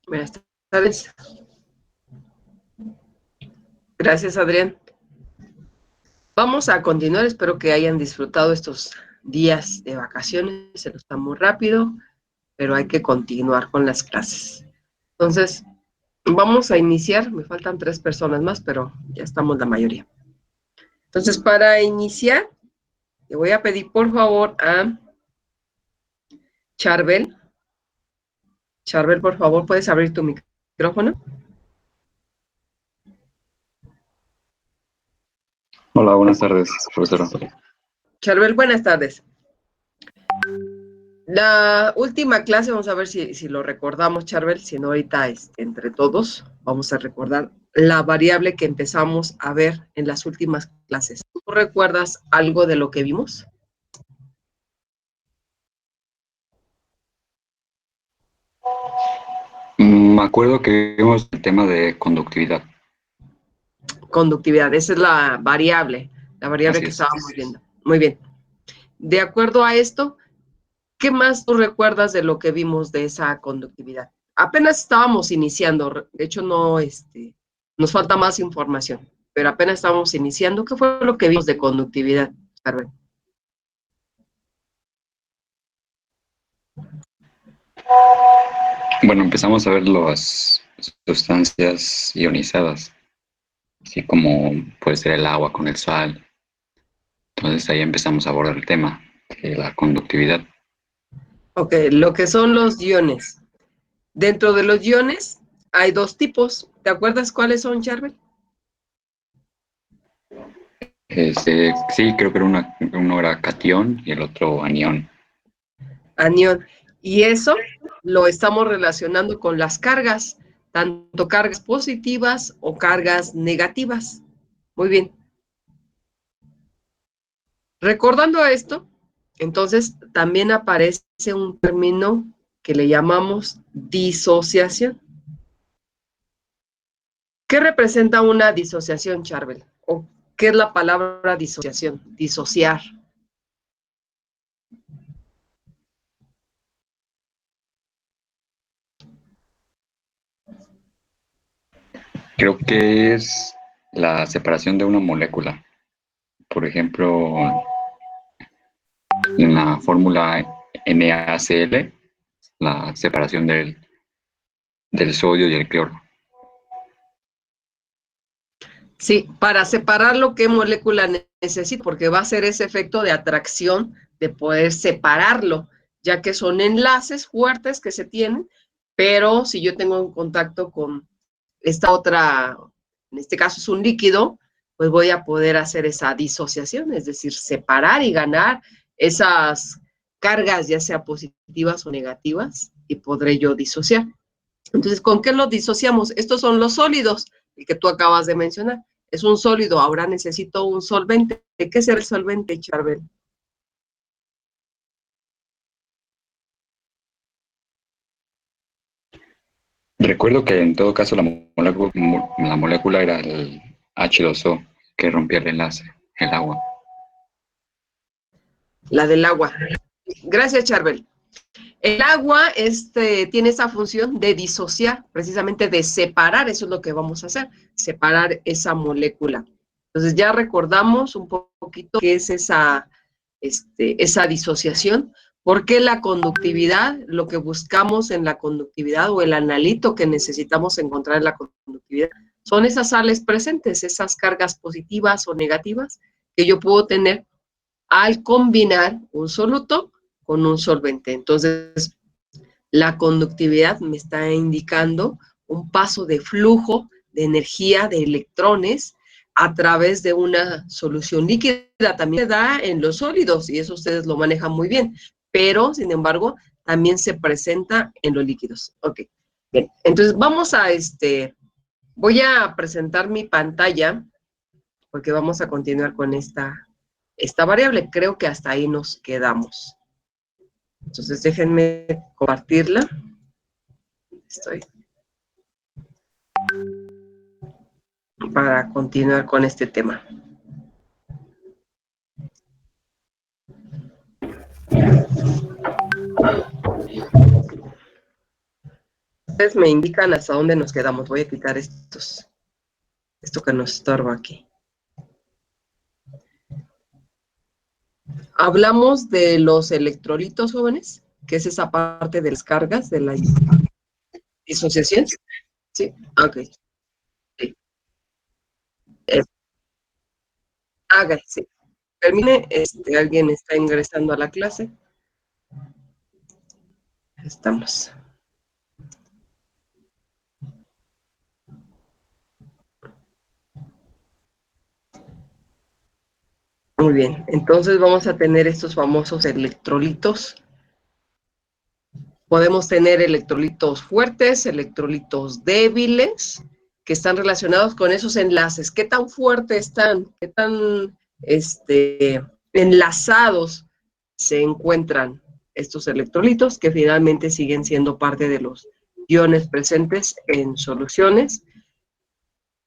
Buenas tardes. Gracias, Adrián. Vamos a continuar. Espero que hayan disfrutado estos días de vacaciones. Se nos está muy rápido, pero hay que continuar con las clases. Entonces, vamos a iniciar. Me faltan 3 personas más, pero ya estamos la mayoría. Entonces, para iniciar, le voy a pedir, por favor, a Charbel. Charbel, por favor, ¿puedes abrir tu micrófono? Hola, buenas tardes, profesora. Charbel, buenas tardes. La última clase, vamos a ver si lo recordamos, Charbel, si no ahorita entre todos vamos a recordar la variable que empezamos a ver en las últimas clases. ¿Tú recuerdas algo de lo que vimos? Me acuerdo que vimos el tema de conductividad. Conductividad, esa es la variable Así que es. estábamos viendo. Muy bien. De acuerdo a esto, ¿qué más tú recuerdas de lo que vimos de esa conductividad? Apenas estábamos iniciando, de hecho no, nos falta más información, pero apenas estábamos iniciando. ¿Qué fue lo que vimos de conductividad, Carmen? Bueno, empezamos a ver las sustancias ionizadas, así como puede ser el agua con el sal. Entonces ahí empezamos a abordar el tema de la conductividad. Ok, lo que son los iones. Dentro de los iones hay 2 tipos. ¿Te acuerdas cuáles son, Charbel? Sí, creo que uno era catión y el otro anión. Anión. Y eso lo estamos relacionando con las cargas, tanto cargas positivas o cargas negativas. Muy bien. Recordando esto, entonces también aparece un término que le llamamos disociación. ¿Qué representa una disociación, Charbel? ¿O qué es la palabra disociación? Disociar. Creo que es la separación de una molécula. Por ejemplo, en la fórmula NaCl, la separación del sodio y el cloro. Sí, para separarlo, ¿qué molécula necesito? Porque va a ser ese efecto de atracción de poder separarlo, ya que son enlaces fuertes que se tienen, pero si yo tengo un contacto con esta otra, en este caso es un líquido, pues voy a poder hacer esa disociación, es decir, separar y ganar esas cargas, ya sea positivas o negativas, y podré yo disociar. Entonces, ¿con qué lo disociamos? Estos son los sólidos, el que tú acabas de mencionar. Es un sólido, ahora necesito un solvente. ¿Qué es el solvente, Charbel? Recuerdo que en todo caso la molécula era el H2O que rompía el enlace, el agua. La del agua. Gracias, Charbel. El agua tiene esa función de disociar, precisamente de separar, eso es lo que vamos a hacer, separar esa molécula. Entonces ya recordamos un poquito qué es esa disociación, porque la conductividad, lo que buscamos en la conductividad o el analito que necesitamos encontrar en la conductividad, son esas sales presentes, esas cargas positivas o negativas que yo puedo tener al combinar un soluto con un solvente. Entonces, la conductividad me está indicando un paso de flujo de energía, de electrones, a través de una solución líquida. También se da en los sólidos, y eso ustedes lo manejan muy bien, pero, sin embargo, también se presenta en los líquidos. Ok, bien. Entonces, voy a presentar mi pantalla, porque vamos a continuar con esta variable. Creo que hasta ahí nos quedamos. Entonces, déjenme compartirla. Estoy para continuar con este tema. ustedes me indican hasta dónde nos quedamos. Voy a quitar esto que nos estorba aquí. Hablamos de los electrolitos, jóvenes, que es esa parte de las cargas, de la disociación. ¿Sí? Ok. Sí. Haga, sí. Termine, alguien está ingresando a la clase. Estamos. Muy bien, entonces vamos a tener estos famosos electrolitos. Podemos tener electrolitos fuertes, electrolitos débiles, que están relacionados con esos enlaces. ¿Qué tan fuertes están? ¿Qué tan enlazados se encuentran estos electrolitos, que finalmente siguen siendo parte de los iones presentes en soluciones?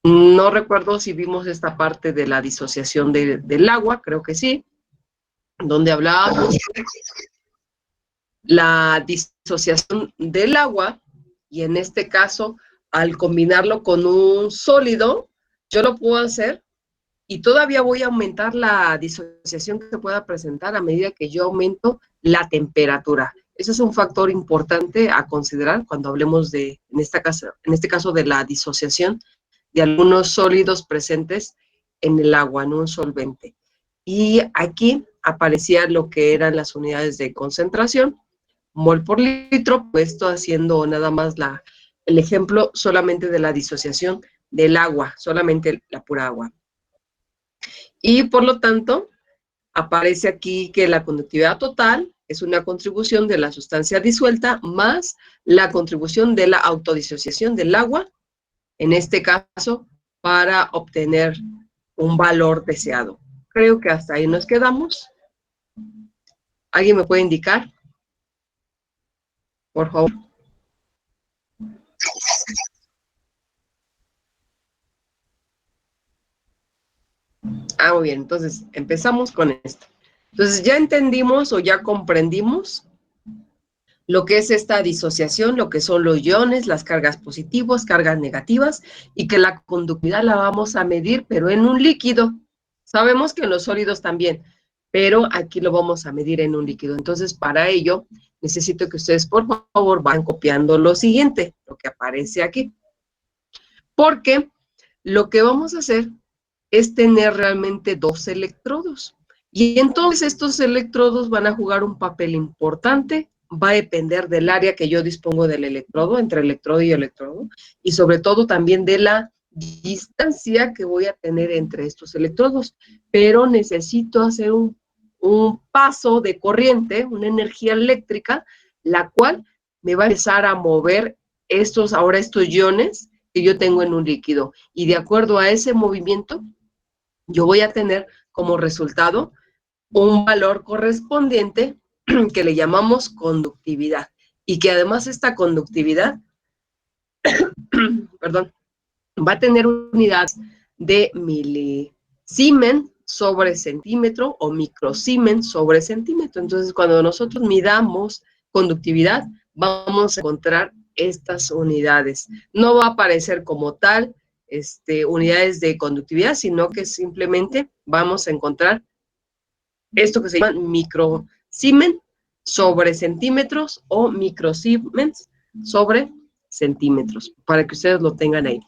No recuerdo si vimos esta parte de la disociación del agua, creo que sí, donde hablábamos de la disociación del agua, y en este caso, al combinarlo con un sólido, yo lo puedo hacer y todavía voy a aumentar la disociación que pueda presentar a medida que yo aumento la temperatura. Ese es un factor importante a considerar cuando hablemos de, en este caso, de la disociación de algunos sólidos presentes en el agua, en un solvente. Y aquí aparecía lo que eran las unidades de concentración, mol por litro, puesto haciendo nada más el ejemplo solamente de la disociación del agua, solamente la pura agua. Y por lo tanto, aparece aquí que la conductividad total es una contribución de la sustancia disuelta más la contribución de la autodisociación del agua, en este caso, para obtener un valor deseado. Creo que hasta ahí nos quedamos. ¿Alguien me puede indicar? Por favor. Muy bien, entonces empezamos con esto. Entonces ya entendimos o ya comprendimos lo que es esta disociación, lo que son los iones, las cargas positivas, cargas negativas, y que la conductividad la vamos a medir, pero en un líquido. Sabemos que en los sólidos también, pero aquí lo vamos a medir en un líquido. Entonces, para ello, necesito que ustedes, por favor, vayan copiando lo siguiente, lo que aparece aquí. Porque lo que vamos a hacer es tener realmente dos electrodos. Y entonces estos electrodos van a jugar un papel importante, va a depender del área que yo dispongo del electrodo, entre electrodo y electrodo, y sobre todo también de la distancia que voy a tener entre estos electrodos. Pero necesito hacer un paso de corriente, una energía eléctrica, la cual me va a empezar a mover estos iones que yo tengo en un líquido. Y de acuerdo a ese movimiento, yo voy a tener como resultado un valor correspondiente que le llamamos conductividad, y que además esta conductividad, perdón, va a tener unidades de milisiemens sobre centímetro o microsiemens sobre centímetro. Entonces, cuando nosotros midamos conductividad, vamos a encontrar estas unidades. No va a aparecer como tal unidades de conductividad, sino que simplemente vamos a encontrar esto que se llama microsiemens sobre centímetros o microsiemens sobre centímetros, para que ustedes lo tengan ahí.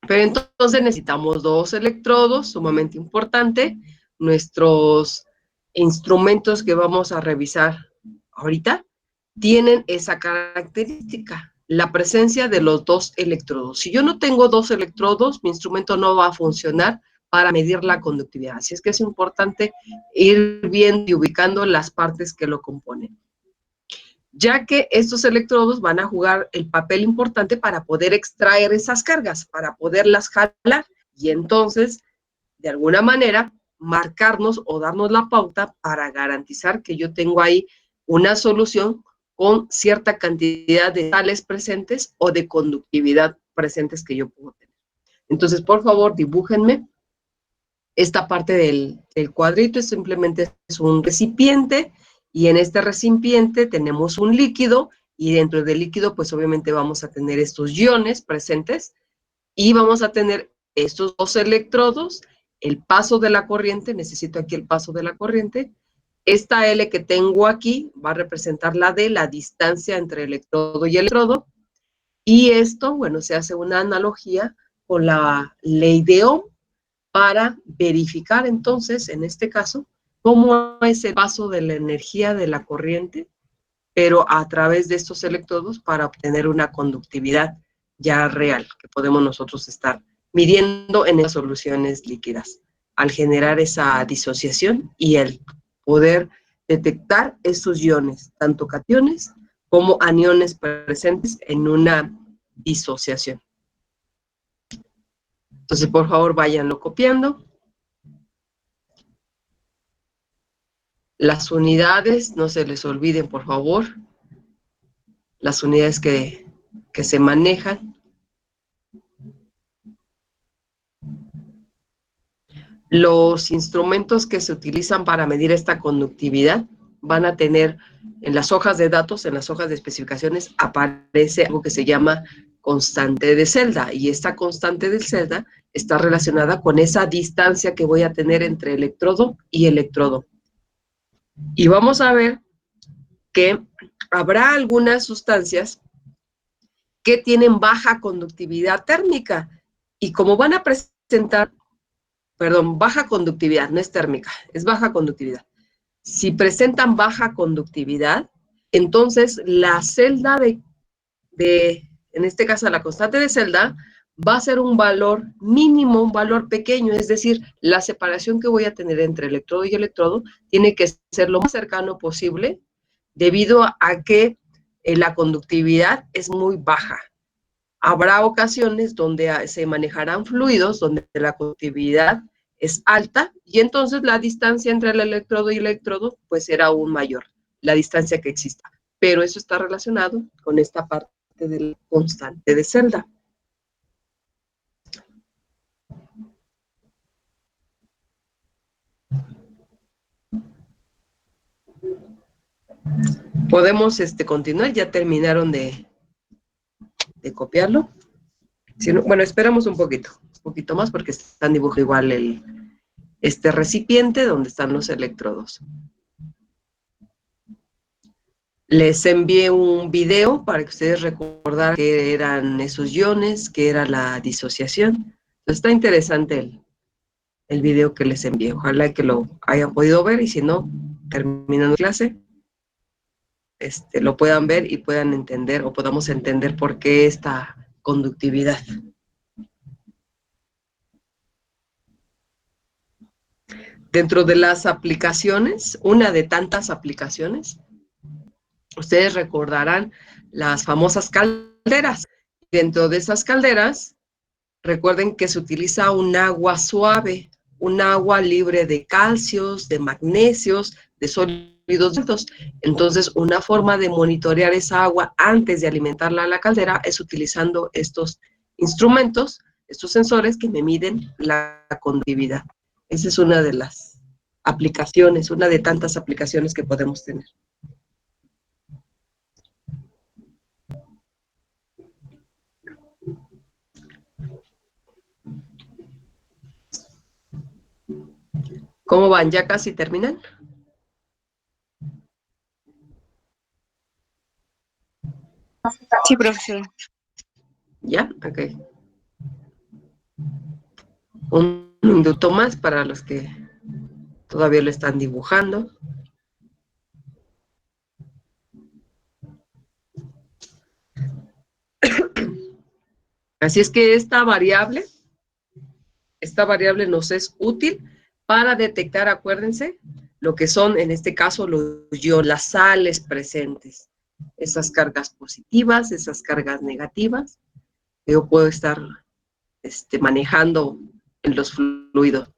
Pero entonces necesitamos dos electrodos, sumamente importante. Nuestros instrumentos que vamos a revisar ahorita tienen esa característica, la presencia de los dos electrodos. Si yo no tengo dos electrodos, mi instrumento no va a funcionar para medir la conductividad. Así es que es importante ir viendo y ubicando las partes que lo componen, ya que estos electrodos van a jugar el papel importante para poder extraer esas cargas, para poderlas jalar, y entonces, de alguna manera, marcarnos o darnos la pauta para garantizar que yo tengo ahí una solución con cierta cantidad de sales presentes o de conductividad presentes que yo puedo tener. Entonces, por favor, dibújenme esta parte del cuadrito. Simplemente es un recipiente, y en este recipiente tenemos un líquido, y dentro del líquido, pues obviamente vamos a tener estos iones presentes y vamos a tener estos dos electrodos, el paso de la corriente, necesito aquí el paso de la corriente. Esta L que tengo aquí va a representar la D, la distancia entre electrodo y electrodo. Y esto, bueno, se hace una analogía con la ley de Ohm para verificar entonces, en este caso, cómo es el paso de la energía de la corriente, pero a través de estos electrodos para obtener una conductividad ya real, que podemos nosotros estar midiendo en las soluciones líquidas, al generar esa disociación y el poder detectar esos iones, tanto cationes como aniones presentes en una disociación. Entonces, por favor, váyanlo copiando. Las unidades, no se les olviden, por favor, las unidades que se manejan. Los instrumentos que se utilizan para medir esta conductividad van a tener en las hojas de datos, en las hojas de especificaciones, aparece algo que se llama constante de celda, y esta constante de celda está relacionada con esa distancia que voy a tener entre electrodo y electrodo. Y vamos a ver que habrá algunas sustancias que tienen baja conductividad térmica, y como van a presentar, perdón, baja conductividad, no es térmica, es baja conductividad. Si presentan baja conductividad, entonces la celda en este caso la constante de celda, va a ser un valor mínimo, un valor pequeño, es decir, la separación que voy a tener entre electrodo y electrodo tiene que ser lo más cercano posible, debido a que la conductividad es muy baja. Habrá ocasiones donde se manejarán fluidos donde la conductividad es alta y entonces la distancia entre el electrodo y el electrodo pues será aún mayor, la distancia que exista. Pero eso está relacionado con esta parte de la constante de celda. Podemos continuar, ya terminaron de copiarlo. Si no, bueno, esperamos un poquito más porque están dibujando igual este recipiente donde están los electrodos. Les envié un video para que ustedes recordaran qué eran esos iones, qué era la disociación. Entonces, está interesante el video que les envié. Ojalá que lo hayan podido ver y si no, terminando la clase, lo puedan ver y puedan entender o podamos entender por qué esta conductividad. Dentro de las aplicaciones, una de tantas aplicaciones, ustedes recordarán las famosas calderas. Dentro de esas calderas, recuerden que se utiliza un agua suave, un agua libre de calcios, de magnesios, de sólidos altos. Entonces, una forma de monitorear esa agua antes de alimentarla a la caldera es utilizando estos instrumentos, estos sensores que me miden la conductividad. Esa es una de las aplicaciones, una de tantas aplicaciones que podemos tener. ¿Cómo van? ¿Ya casi terminan? Sí, profesor. ¿Ya? Ok. Un minuto más para los que todavía lo están dibujando. Así es que esta variable nos es útil para detectar, acuérdense, lo que son, en este caso, las sales presentes. Esas cargas positivas, esas cargas negativas, que yo puedo estar manejando en los fluidos.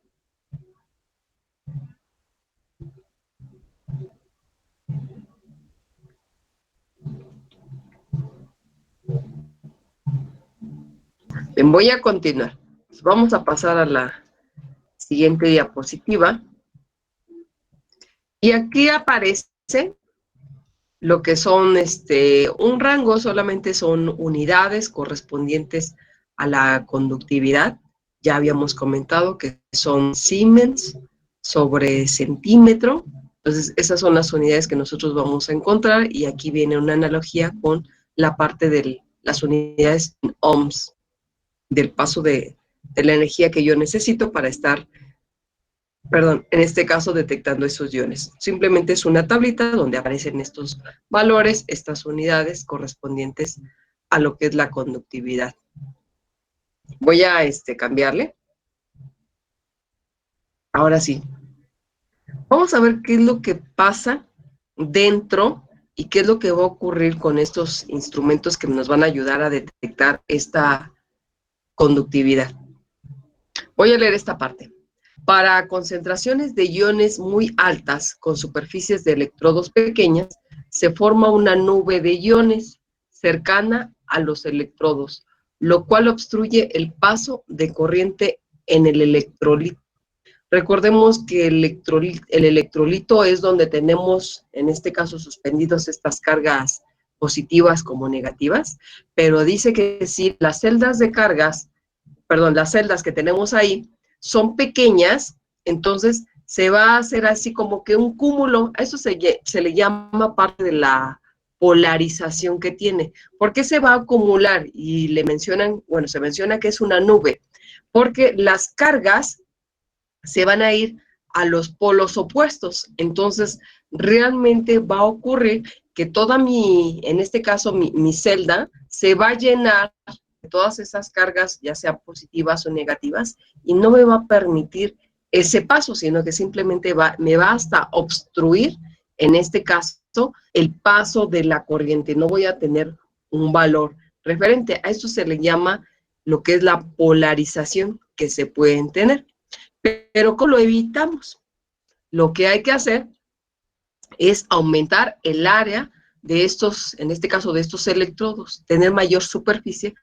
Bien, voy a continuar. Vamos a pasar a la siguiente diapositiva. Y aquí aparece lo que son un rango solamente son unidades correspondientes a la conductividad. Ya habíamos comentado que son Siemens sobre centímetro. Entonces, esas son las unidades que nosotros vamos a encontrar y aquí viene una analogía con la parte de las unidades en ohms, del paso de la energía que yo necesito para estar, perdón, en este caso detectando esos iones. Simplemente es una tablita donde aparecen estos valores, estas unidades correspondientes a lo que es la conductividad. Voy a cambiarle. Ahora sí. Vamos a ver qué es lo que pasa dentro y qué es lo que va a ocurrir con estos instrumentos que nos van a ayudar a detectar esta conductividad. Voy a leer esta parte. Para concentraciones de iones muy altas con superficies de electrodos pequeñas, se forma una nube de iones cercana a los electrodos, lo cual obstruye el paso de corriente en el electrolito. Recordemos que el electrolito es donde tenemos, en este caso, suspendidos estas cargas positivas como negativas, pero dice que si las celdas de cargas, perdón, las celdas que tenemos ahí son pequeñas, entonces se va a hacer así como que un cúmulo, a eso se le llama parte de la polarización que tiene. ¿Por qué se va a acumular? Y le mencionan, bueno, se menciona que es una nube, porque las cargas se van a ir a los polos opuestos. Entonces, realmente va a ocurrir que toda en este caso, mi celda se va a llenar de todas esas cargas, ya sean positivas o negativas, y no me va a permitir ese paso, sino que simplemente me va hasta obstruir, en este caso, el paso de la corriente. No voy a tener un valor referente. A esto se le llama lo que es la polarización que se pueden tener. Pero ¿cómo lo evitamos? Lo que hay que hacer es aumentar el área de estos, en este caso de estos electrodos, tener mayor superficie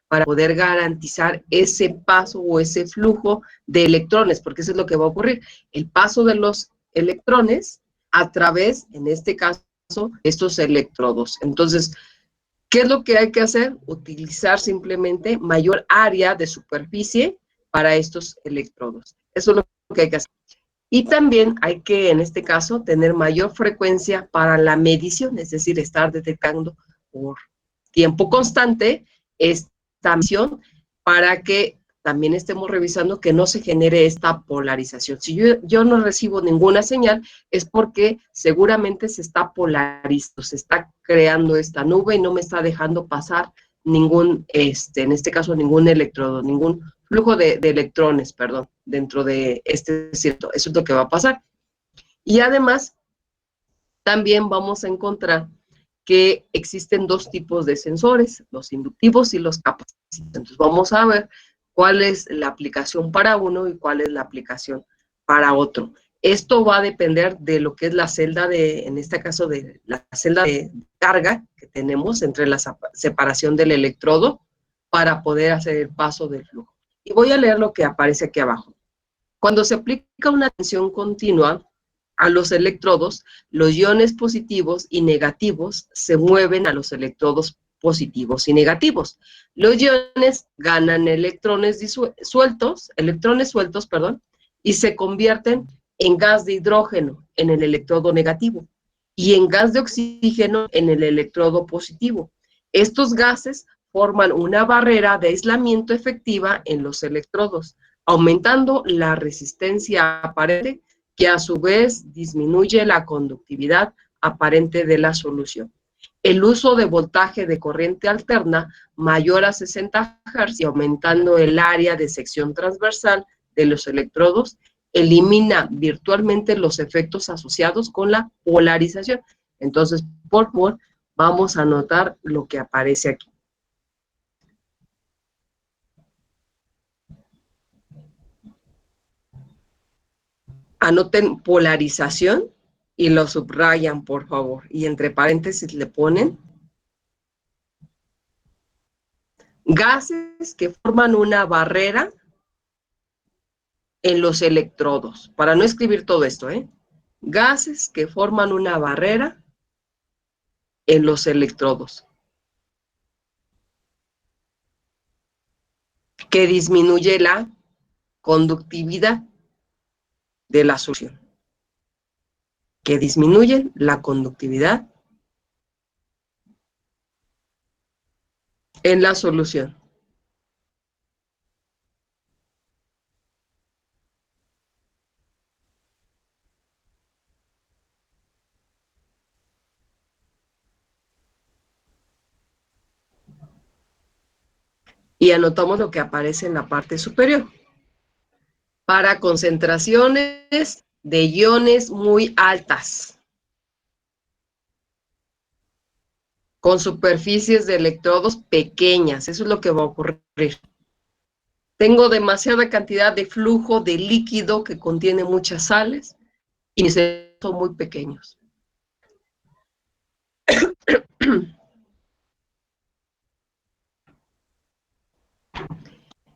para poder garantizar ese paso o ese flujo de electrones, porque eso es lo que va a ocurrir, el paso de los electrones a través, en este caso, de estos electrodos. Entonces, ¿qué es lo que hay que hacer? Utilizar simplemente mayor área de superficie para estos electrodos. Eso es lo que hay que hacer. Y también hay que, en este caso, tener mayor frecuencia para la medición, es decir, estar detectando por tiempo constante esta medición para que también estemos revisando que no se genere esta polarización. Si yo no recibo ninguna señal, es porque seguramente se está polarizando, se está creando esta nube y no me está dejando pasar ningún, en este caso, ningún electrodo, ningún flujo de electrones, perdón, dentro de este circuito. Eso es lo que va a pasar. Y además, también vamos a encontrar que existen dos tipos de sensores, los inductivos y los capacitivos. Entonces, vamos a ver cuál es la aplicación para uno y cuál es la aplicación para otro. Esto va a depender de lo que es la celda en este caso, de la celda de carga que tenemos entre la separación del electrodo para poder hacer el paso del flujo. Y voy a leer lo que aparece aquí abajo. Cuando se aplica una tensión continua a los electrodos, los iones positivos y negativos se mueven a los electrodos positivos y negativos. Los iones ganan electrones sueltos, y se convierten en gas de hidrógeno en el electrodo negativo y en gas de oxígeno en el electrodo positivo. Estos gases forman una barrera de aislamiento efectiva en los electrodos, aumentando la resistencia aparente, que a su vez disminuye la conductividad aparente de la solución. El uso de voltaje de corriente alterna mayor a 60 Hz y aumentando el área de sección transversal de los electrodos, elimina virtualmente los efectos asociados con la polarización. Entonces, por favor, vamos a anotar lo que aparece aquí. Anoten polarización y lo subrayan, por favor. Y entre paréntesis le ponen gases que forman una barrera en los electrodos. Para no escribir todo esto, Gases que forman una barrera en los electrodos, que disminuye la conductividad de la solución, que disminuyen la conductividad en la solución. Y anotamos lo que aparece en la parte superior. Para concentraciones de iones muy altas, con superficies de electrodos pequeñas, eso es lo que va a ocurrir. Tengo demasiada cantidad de flujo de líquido que contiene muchas sales y mis electrodos son muy pequeños.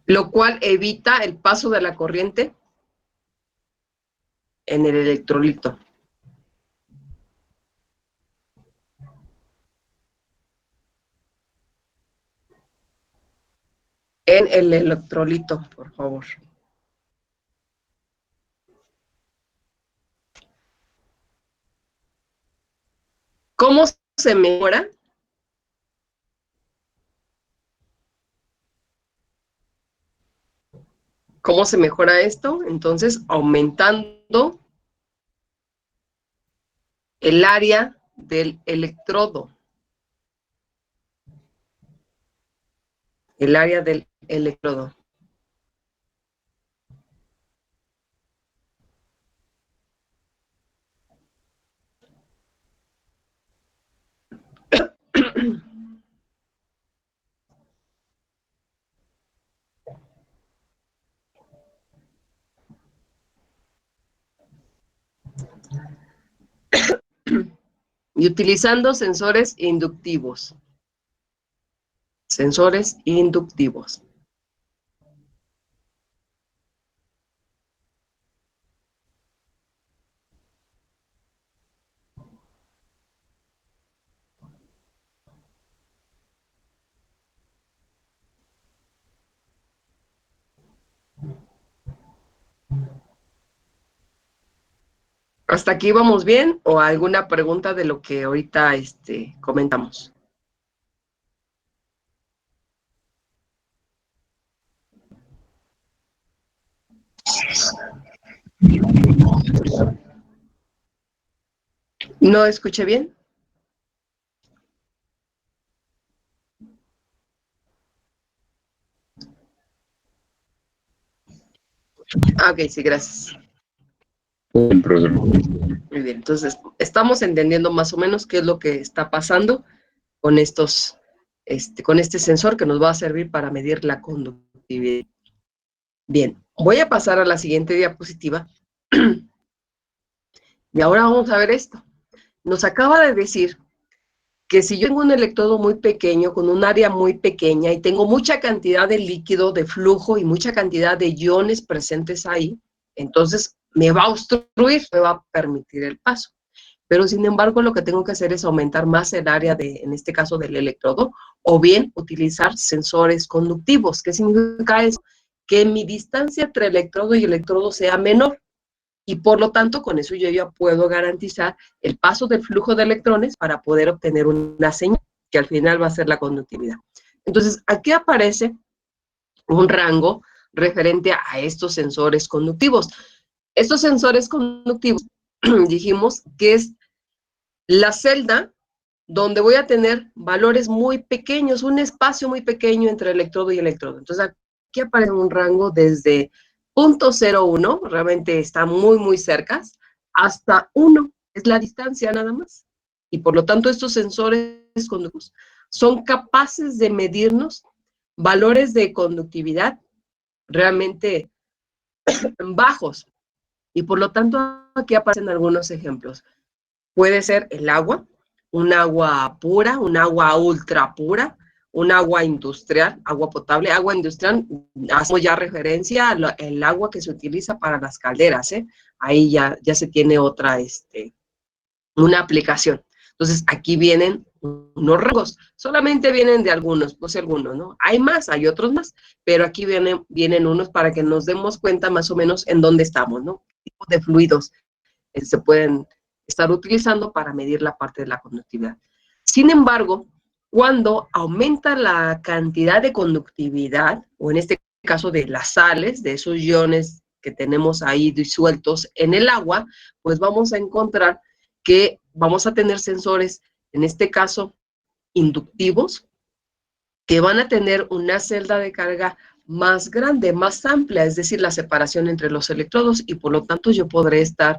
Lo cual evita el paso de la corriente en el electrolito. En el electrolito, por favor. ¿Cómo se mejora? ¿Cómo se mejora esto? Entonces, aumentando el área del electrodo. El área del electrodo. Y utilizando sensores inductivos. Sensores inductivos. ¿Hasta aquí vamos bien? ¿O alguna pregunta de lo que ahorita comentamos? ¿No escuché bien? Ah, ok, sí, gracias. Muy bien, entonces estamos entendiendo más o menos qué es lo que está pasando con estos, con este sensor que nos va a servir para medir la conductividad. Bien, voy a pasar a la siguiente diapositiva. Y ahora vamos a ver esto. Nos acaba de decir que si yo tengo un electrodo muy pequeño, con un área muy pequeña, y tengo mucha cantidad de líquido, de flujo, y mucha cantidad de iones presentes ahí, entonces me va a obstruir, me va a permitir el paso. Pero sin embargo, lo que tengo que hacer es aumentar más el área en este caso, del electrodo, o bien utilizar sensores conductivos. ¿Qué significa eso? Que mi distancia entre electrodo y electrodo sea menor. Y por lo tanto, con eso yo ya puedo garantizar el paso del flujo de electrones para poder obtener una señal, que al final va a ser la conductividad. Entonces, aquí aparece un rango referente a estos sensores conductivos. Estos sensores conductivos, dijimos que es la celda donde voy a tener valores muy pequeños, un espacio muy pequeño entre electrodo y electrodo. Entonces, aquí aparece un rango desde 0.01, realmente está muy, muy cerca, hasta 1, es la distancia nada más. Y por lo tanto, estos sensores conductivos son capaces de medirnos valores de conductividad realmente bajos. Y por lo tanto, aquí aparecen algunos ejemplos. Puede ser el agua, un agua pura, un agua ultra pura, un agua industrial, agua potable. Agua industrial, hacemos ya referencia al agua que se utiliza para las calderas, ¿eh? Ahí ya se tiene otra, una aplicación. Entonces, aquí vienen unos rangos. Solamente vienen de algunos, puse algunos, ¿no? Hay más, hay otros más, pero aquí vienen unos para que nos demos cuenta más o menos en dónde estamos, ¿no? ¿Qué tipo de fluidos se pueden estar utilizando para medir la parte de la conductividad? Sin embargo, cuando aumenta la cantidad de conductividad, o en este caso de las sales, de esos iones que tenemos ahí disueltos en el agua, pues vamos a encontrar que vamos a tener sensores, en este caso, inductivos, que van a tener una celda de carga más grande, más amplia, es decir, la separación entre los electrodos, y por lo tanto yo podré estar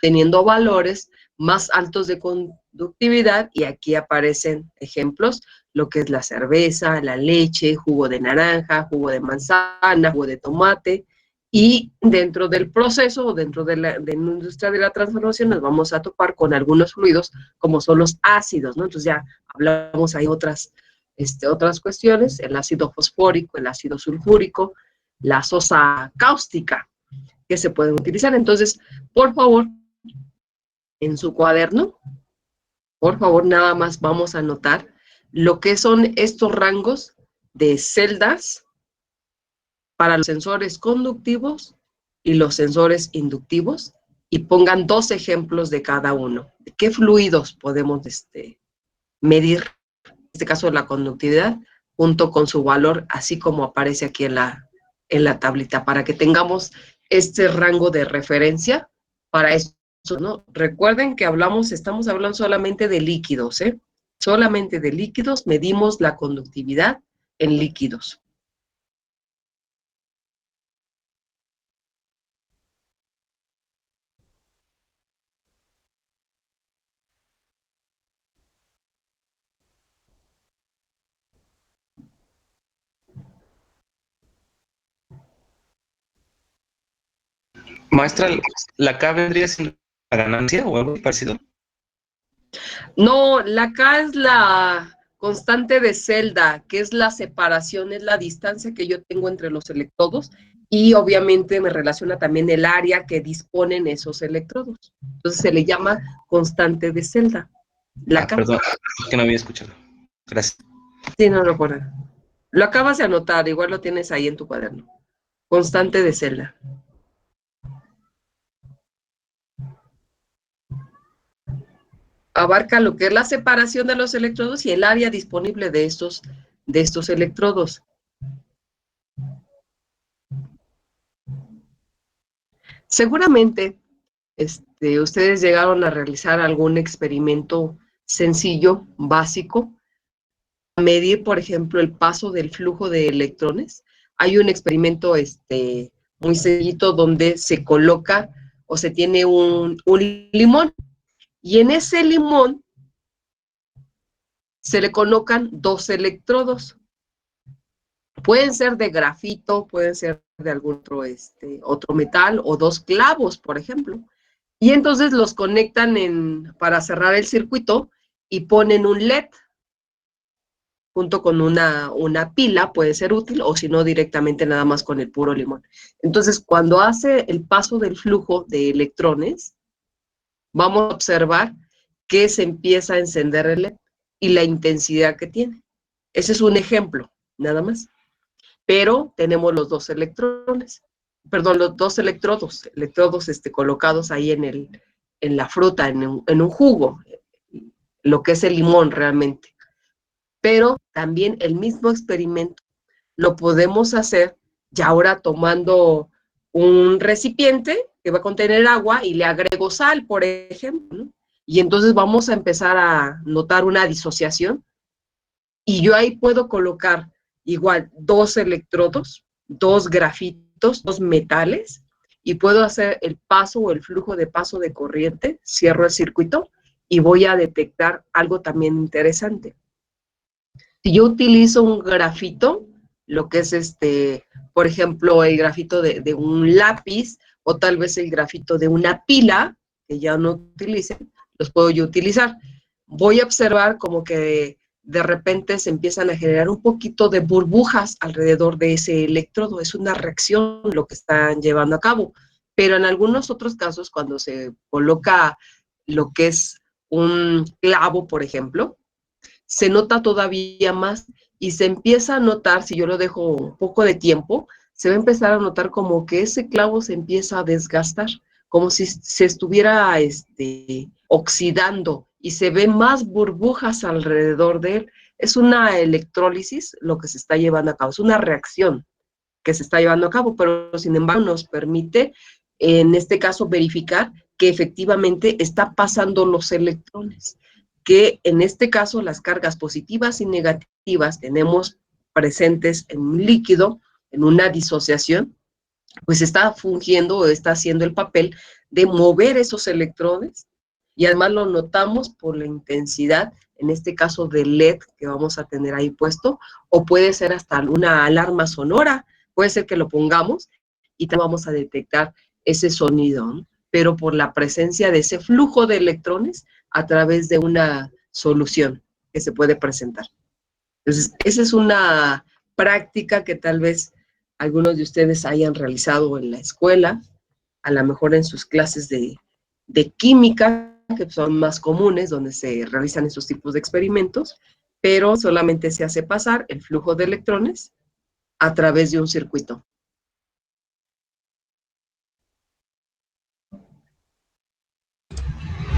teniendo valores más altos de conductividad, y aquí aparecen ejemplos, lo que es la cerveza, la leche, jugo de naranja, jugo de manzana, jugo de tomate, y dentro del proceso, o dentro de la industria de la transformación, nos vamos a topar con algunos fluidos, como son los ácidos, ¿no? Entonces ya hablamos ahí otras cuestiones, el ácido fosfórico, el ácido sulfúrico, la sosa cáustica, que se pueden utilizar. Entonces, por favor, en su cuaderno, por favor, nada más vamos a anotar lo que son estos rangos de celdas para los sensores conductivos y los sensores inductivos, y pongan 2 ejemplos de cada uno. ¿De qué fluidos podemos medir, en este caso la conductividad, junto con su valor, así como aparece aquí en la tablita, para que tengamos este rango de referencia para eso, ¿no? Recuerden que estamos hablando solamente de líquidos, ¿eh? Solamente de líquidos, medimos la conductividad en líquidos. Maestra, ¿la K vendría siendo la ganancia o algo parecido? No, la K es la constante de celda, que es la separación, es la distancia que yo tengo entre los electrodos, y obviamente me relaciona también el área que disponen esos electrodos. Entonces se le llama constante de celda. La K. Perdón, es que no había escuchado. Gracias. Sí, no recuerdo. Lo acabas de anotar, igual lo tienes ahí en tu cuaderno. Constante de celda. Abarca lo que es la separación de los electrodos y el área disponible de estos electrodos. Seguramente ustedes llegaron a realizar algún experimento sencillo, básico, a medir, por ejemplo, el paso del flujo de electrones. Hay un experimento muy sencillito donde se coloca o se tiene un limón, y en ese limón se le colocan 2 electrodos. Pueden ser de grafito, pueden ser de algún otro metal, o 2 clavos, por ejemplo. Y entonces los conectan para cerrar el circuito, y ponen un LED junto con una pila, puede ser útil, o si no directamente nada más con el puro limón. Entonces, cuando hace el paso del flujo de electrones, vamos a observar que se empieza a encender el LED y la intensidad que tiene. Ese es un ejemplo, nada más. Pero tenemos los 2 electrones, perdón, los 2 electrodos colocados ahí en la fruta, en un jugo, lo que es el limón realmente. Pero también el mismo experimento lo podemos hacer ya ahora tomando un recipiente que va a contener agua y le agrego sal, por ejemplo, ¿no? Y entonces vamos a empezar a notar una disociación, y yo ahí puedo colocar igual 2 electrodos, 2 grafitos, 2 metales, y puedo hacer el paso o el flujo de paso de corriente, cierro el circuito y voy a detectar algo también interesante. Si yo utilizo un grafito, lo que es por ejemplo, el grafito de un lápiz, o tal vez el grafito de una pila, que ya no utilicen, los puedo yo utilizar. Voy a observar como que de repente se empiezan a generar un poquito de burbujas alrededor de ese electrodo. Es una reacción lo que están llevando a cabo. Pero en algunos otros casos, cuando se coloca lo que es un clavo, por ejemplo, se nota todavía más y se empieza a notar, si yo lo dejo un poco de tiempo, se va a empezar a notar como que ese clavo se empieza a desgastar, como si se estuviera oxidando y se ven más burbujas alrededor de él. Es una electrólisis lo que se está llevando a cabo, es una reacción que se está llevando a cabo, pero sin embargo nos permite, en este caso, verificar que efectivamente está pasando los electrones, que en este caso las cargas positivas y negativas tenemos presentes en un líquido, en una disociación, pues está fungiendo o está haciendo el papel de mover esos electrones y además lo notamos por la intensidad, en este caso del LED que vamos a tener ahí puesto, o puede ser hasta una alarma sonora, puede ser que lo pongamos y también vamos a detectar ese sonido, ¿no? Pero por la presencia de ese flujo de electrones a través de una solución que se puede presentar. Entonces, esa es una práctica que tal vez algunos de ustedes hayan realizado en la escuela, a lo mejor en sus clases de química, que son más comunes, donde se realizan esos tipos de experimentos, pero solamente se hace pasar el flujo de electrones a través de un circuito.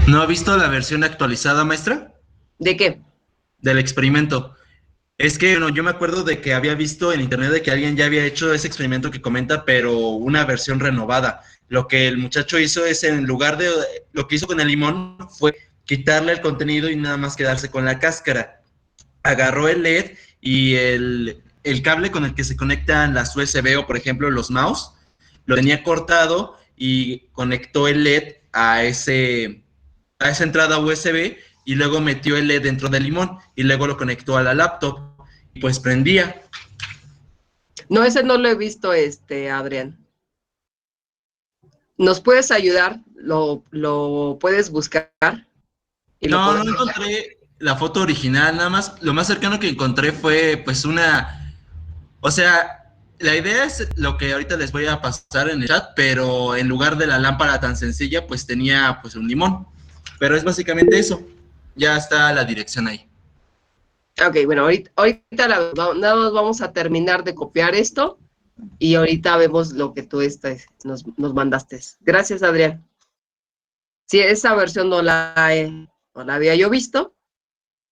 ¿No ha visto la versión actualizada, maestra? ¿De qué? Del experimento. Es que, bueno, yo me acuerdo de que había visto en internet de que alguien ya había hecho ese experimento que comenta, pero una versión renovada. Lo que el muchacho hizo es, en lugar de lo que hizo con el limón, fue quitarle el contenido y nada más quedarse con la cáscara. Agarró el LED y el cable con el que se conectan las USB o, por ejemplo, los mouse, lo tenía cortado y conectó el LED a esa entrada USB y luego metió el LED dentro del limón y luego lo conectó a la laptop y pues prendía. No, ese no lo he visto, Adrián. ¿Nos puedes ayudar? ¿Lo puedes buscar? Y no encontré la foto original, nada más, lo más cercano que encontré fue pues o sea, la idea es lo que ahorita les voy a pasar en el chat, pero en lugar de la lámpara tan sencilla, pues tenía pues un limón. Pero es básicamente eso. Ya está la dirección ahí. Ok, bueno, ahorita nada más vamos a terminar de copiar esto y ahorita vemos lo que tú nos mandaste. Gracias, Adrián. Sí, esa versión no la había yo visto,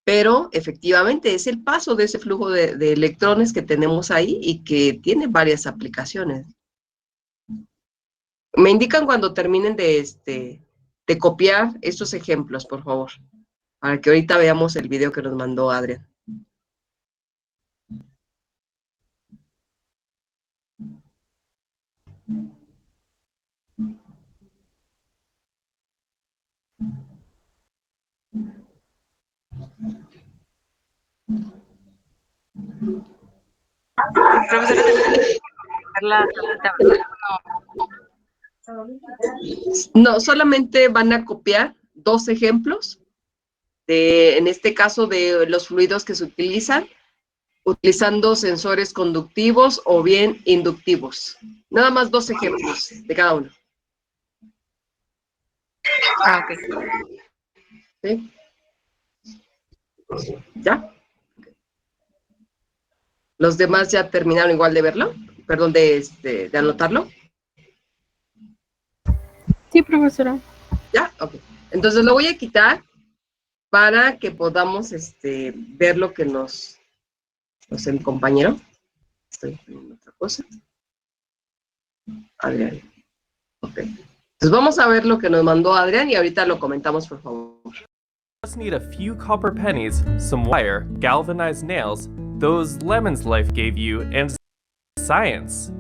pero efectivamente es el paso de ese flujo de electrones que tenemos ahí y que tiene varias aplicaciones. Me indican cuando terminen de copiar estos ejemplos, por favor, para que ahorita veamos el video que nos mandó Adrián. Profesora, la tableta, ¿verdad? No, solamente van a copiar 2 ejemplos, en este caso de los fluidos que se utilizan, utilizando sensores conductivos o bien inductivos. Nada más 2 ejemplos de cada uno. Ah, ok. ¿Sí? ¿Ya? ¿Los demás ya terminaron igual de verlo? Perdón, de anotarlo. Sí, profesora. ¿Ya? Ok. Entonces lo voy a quitar para que podamos ver lo que nos el compañero. Estoy poniendo otra cosa. Adrián. Ok. Entonces vamos a ver lo que nos mandó Adrián y ahorita lo comentamos, por favor. Just need a few copper pennies, some wire, galvanized nails, those lemons life gave you, and science.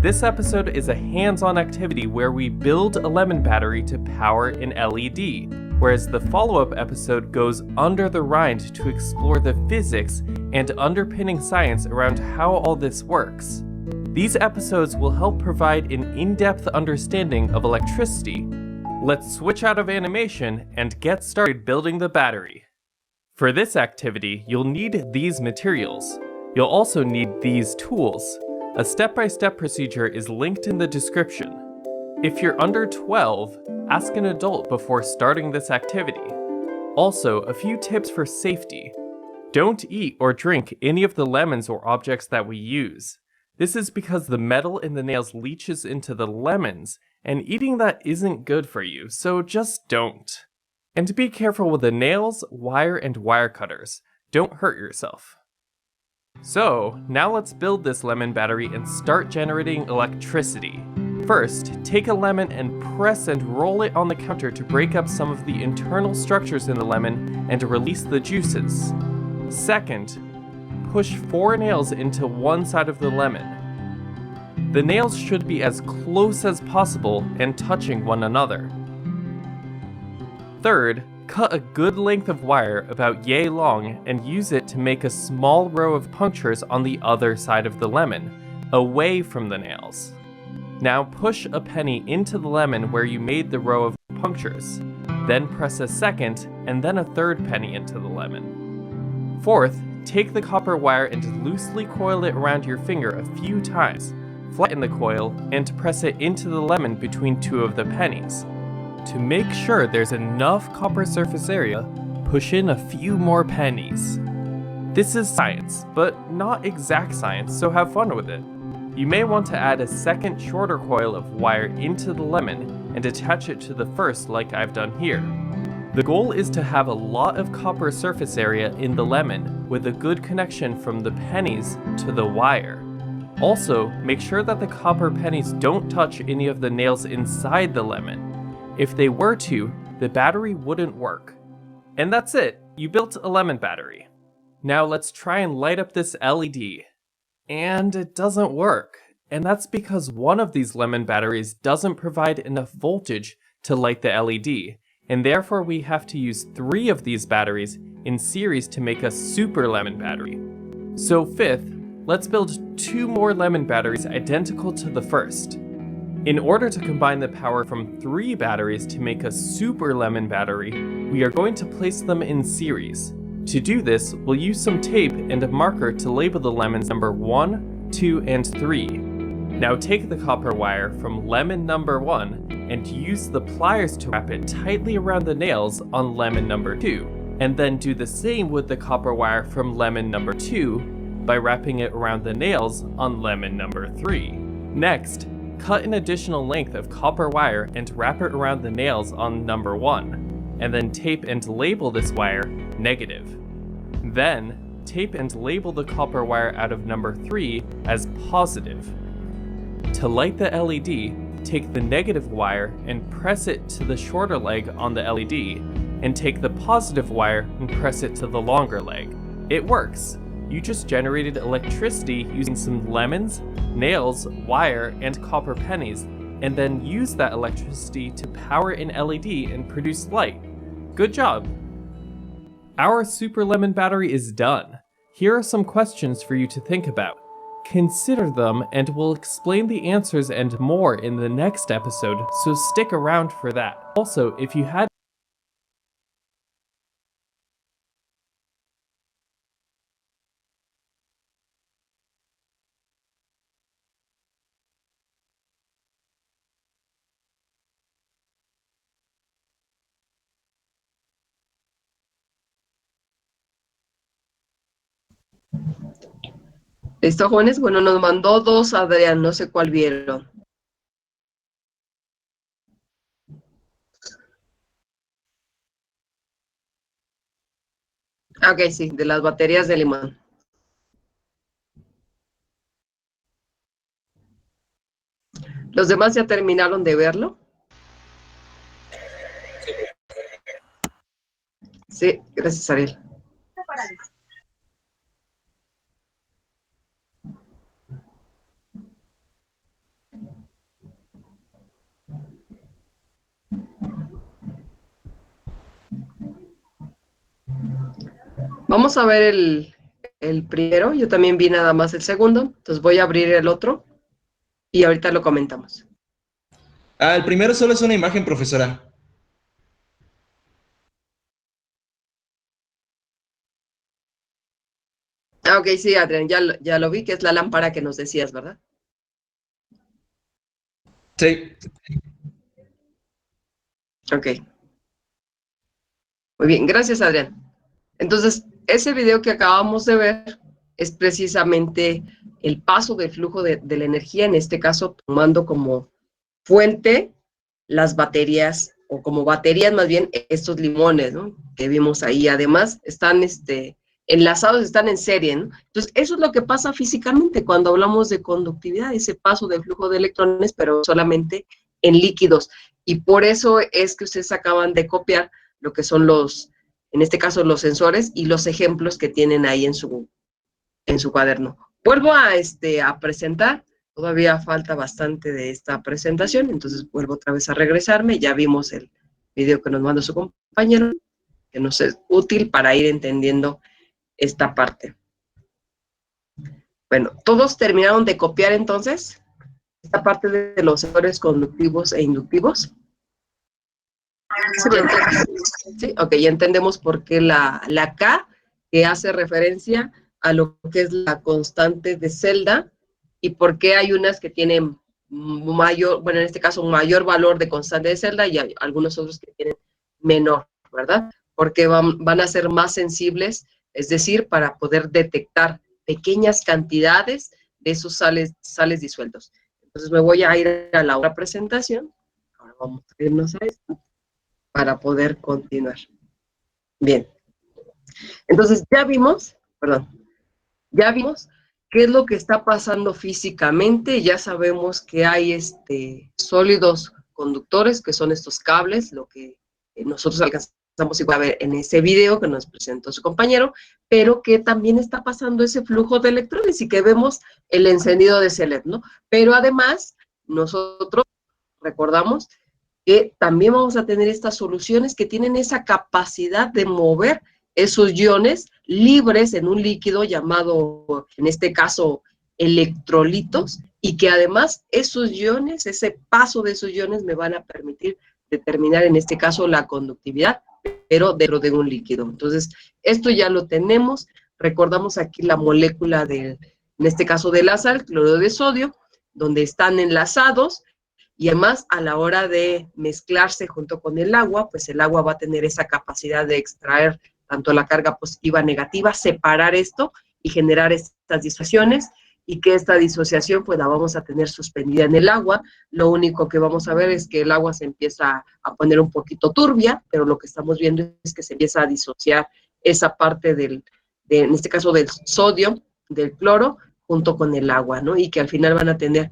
This episode is a hands-on activity where we build a lemon battery to power an LED, whereas the follow-up episode goes under the rind to explore the physics and underpinning science around how all this works. These episodes will help provide an in-depth understanding of electricity. Let's switch out of animation and get started building the battery. For this activity, you'll need these materials. You'll also need these tools. A step-by-step procedure is linked in the description. If you're under 12, ask an adult before starting this activity. Also, a few tips for safety. Don't eat or drink any of the lemons or objects that we use. This is because the metal in the nails leaches into the lemons, and eating that isn't good for you, so just don't. And be careful with the nails, wire, and wire cutters. Don't hurt yourself. So, now let's build this lemon battery and start generating electricity. First, take a lemon and press and roll it on the counter to break up some of the internal structures in the lemon and release the juices. Second, push 4 nails into one side of the lemon. The nails should be as close as possible and touching one another. Third, cut a good length of wire about yay long and use it to make a small row of punctures on the other side of the lemon, away from the nails. Now push a penny into the lemon where you made the row of punctures. Then press a second and then a third penny into the lemon. Fourth, take the copper wire and loosely coil it around your finger a few times. Flatten the coil and press it into the lemon between 2 of the pennies. To make sure there's enough copper surface area, push in a few more pennies. This is science, but not exact science, so have fun with it. You may want to add a second shorter coil of wire into the lemon and attach it to the first like I've done here. The goal is to have a lot of copper surface area in the lemon with a good connection from the pennies to the wire. Also, make sure that the copper pennies don't touch any of the nails inside the lemon. If they were to, the battery wouldn't work. And that's it, you built a lemon battery. Now let's try and light up this LED. And it doesn't work. And that's because one of these lemon batteries doesn't provide enough voltage to light the LED, and therefore we have to use 3 of these batteries in series to make a super lemon battery. So fifth, let's build 2 more lemon batteries identical to the first. In order to combine the power from 3 batteries to make a super lemon battery, we are going to place them in series. To do this, we'll use some tape and a marker to label the lemons number 1, 2, and 3. Now take the copper wire from lemon number 1 and use the pliers to wrap it tightly around the nails on lemon number 2, and then do the same with the copper wire from lemon number 2 by wrapping it around the nails on lemon number 3. Next, cut an additional length of copper wire and wrap it around the nails on number 1, and then tape and label this wire negative. Then, tape and label the copper wire out of number 3 as positive. To light the LED, take the negative wire and press it to the shorter leg on the LED, and take the positive wire and press it to the longer leg. It works! You just generated electricity using some lemons, nails, wire, and copper pennies, and then used that electricity to power an LED and produce light. Good job! Our super lemon battery is done. Here are some questions for you to think about. Consider them, and we'll explain the answers and more in the next episode, so stick around for that. Also, if you had ¿Listo, jóvenes? Bueno, nos mandó 2 Adrián, no sé cuál vieron. Ok, sí, de las baterías de limón. ¿Los demás ya terminaron de verlo? Sí, gracias, Ariel. Vamos a ver el primero. Yo también vi nada más el segundo. Entonces voy a abrir el otro y ahorita lo comentamos. El primero solo es una imagen, profesora. Ok, sí, Adrián, ya lo vi, que es la lámpara que nos decías, ¿verdad? Sí. Ok. Muy bien, gracias, Adrián. Entonces, ese video que acabamos de ver es precisamente el paso del flujo de la energía, en este caso tomando como fuente las baterías, o como baterías más bien estos limones, ¿no?, que vimos ahí. Además, están enlazados, están en serie, ¿no? Entonces, eso es lo que pasa físicamente cuando hablamos de conductividad, ese paso del flujo de electrones, pero solamente en líquidos. Y por eso es que ustedes acaban de copiar lo que son en este caso, los sensores y los ejemplos que tienen ahí en su cuaderno. Vuelvo a presentar. Todavía falta bastante de esta presentación, entonces vuelvo otra vez a regresarme. Ya vimos el video que nos mandó su compañero, que nos es útil para ir entendiendo esta parte. Bueno, ¿todos terminaron de copiar entonces esta parte de los sensores conductivos e inductivos? Sí, ok, ya entendemos por qué la K, que hace referencia a lo que es la constante de celda, y por qué hay unas que tienen mayor, bueno, en este caso, un mayor valor de constante de celda, y hay algunos otros que tienen menor, ¿verdad? Porque van a ser más sensibles, es decir, para poder detectar pequeñas cantidades de esos sales disueltos. Entonces me voy a ir a la otra presentación. Ahora vamos a irnos a esto para poder continuar. Bien. Entonces ya vimos qué es lo que está pasando físicamente. Ya sabemos que hay sólidos conductores, que son estos cables, lo que nosotros alcanzamos igual a ver en ese video que nos presentó su compañero, pero que también está pasando ese flujo de electrones y que vemos el encendido de ese LED, ¿no? Pero además, nosotros recordamos que también vamos a tener estas soluciones que tienen esa capacidad de mover esos iones libres en un líquido llamado, en este caso, electrolitos, y que además esos iones, ese paso de esos iones me van a permitir determinar, en este caso, la conductividad, pero dentro de un líquido. Entonces, esto ya lo tenemos. Recordamos aquí la molécula en este caso de la sal, cloruro de sodio, donde están enlazados, y además a la hora de mezclarse junto con el agua, pues el agua va a tener esa capacidad de extraer tanto la carga positiva, negativa, separar esto y generar estas disociaciones, y que esta disociación pues la vamos a tener suspendida en el agua. Lo único que vamos a ver es que el agua se empieza a poner un poquito turbia, pero lo que estamos viendo es que se empieza a disociar esa parte en este caso del sodio, del cloro, junto con el agua, ¿no? Y que al final van a tener,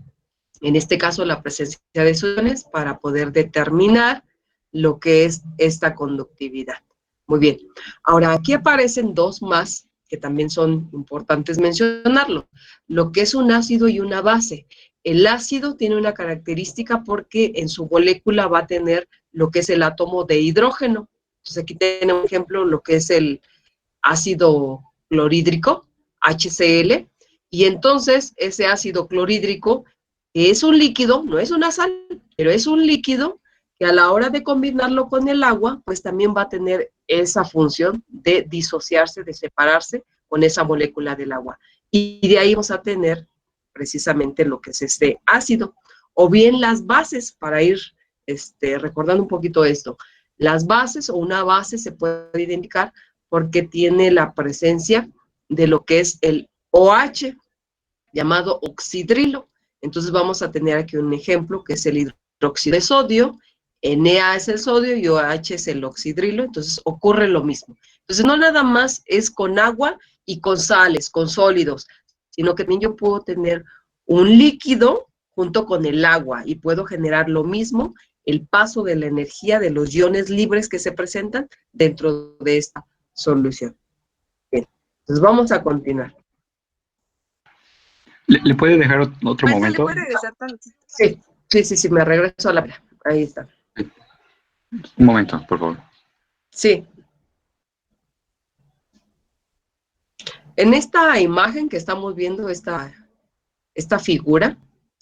en este caso, la presencia de iones para poder determinar lo que es esta conductividad. Muy bien. Ahora, aquí aparecen dos más que también son importantes mencionarlo. Lo que es un ácido y una base. El ácido tiene una característica porque en su molécula va a tener lo que es el átomo de hidrógeno. Entonces, aquí tenemos, por ejemplo, lo que es el ácido clorhídrico, HCl, y entonces ese ácido clorhídrico es un líquido, no es una sal, pero es un líquido que a la hora de combinarlo con el agua, pues también va a tener esa función de disociarse, de separarse con esa molécula del agua. Y de ahí vamos a tener precisamente lo que es este ácido. O bien las bases, para ir recordando un poquito esto. Las bases, o una base se puede identificar porque tiene la presencia de lo que es el OH, llamado oxidrilo. Entonces vamos a tener aquí un ejemplo que es el hidróxido de sodio. Na es el sodio y OH es el oxidrilo, entonces ocurre lo mismo. Entonces no nada más es con agua y con sales, con sólidos, sino que también yo puedo tener un líquido junto con el agua y puedo generar lo mismo, el paso de la energía de los iones libres que se presentan dentro de esta solución. Bien, entonces vamos a continuar. ¿Le puede dejar otro momento? ¿Le puede regresar tantito? Sí, me regreso a la... Ahí está. Un momento, por favor. Sí. En esta imagen que estamos viendo, esta figura,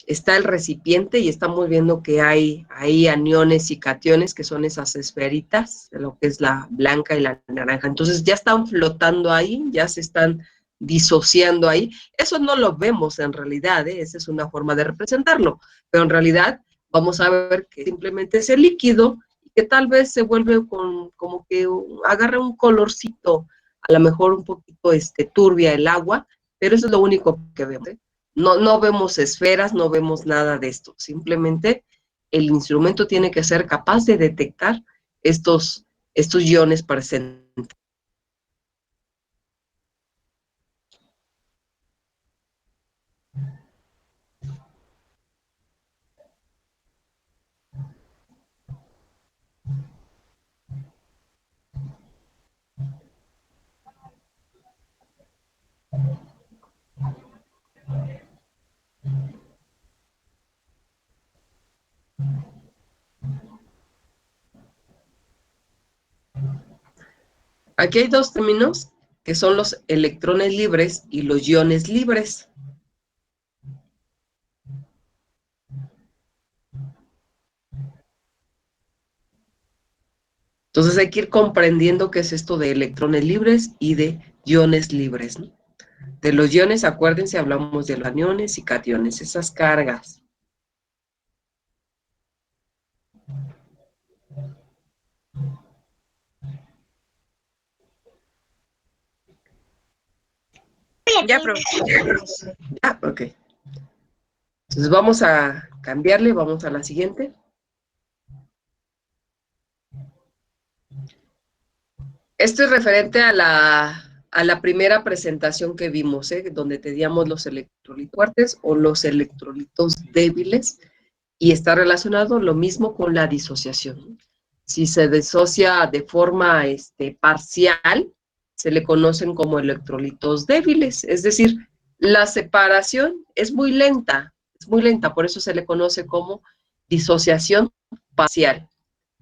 está el recipiente y estamos viendo que hay ahí aniones y cationes, que son esas esferitas, de lo que es la blanca y la naranja. Entonces ya están flotando ahí, ya se están disociando ahí. Eso no lo vemos en realidad, esa es una forma de representarlo, pero en realidad vamos a ver que simplemente es el líquido que tal vez se vuelve como que agarra un colorcito, a lo mejor un poquito turbia el agua, pero eso es lo único que vemos, ¿eh? No vemos esferas, no vemos nada de esto, simplemente el instrumento tiene que ser capaz de detectar estos iones presentes. Aquí hay dos términos que son los electrones libres y los iones libres. Entonces hay que ir comprendiendo qué es esto de electrones libres y de iones libres, ¿no? De los iones, acuérdense, hablamos de los aniones y cationes, esas cargas. Ya, profesora. Ah, ok. Entonces vamos a cambiarle, vamos a la siguiente. Esto es referente a la primera presentación que vimos, donde teníamos los electrolitos fuertes o los electrolitos débiles, y está relacionado lo mismo con la disociación. Si se disocia de forma parcial, se le conocen como electrolitos débiles, es decir, la separación es muy lenta, por eso se le conoce como disociación parcial.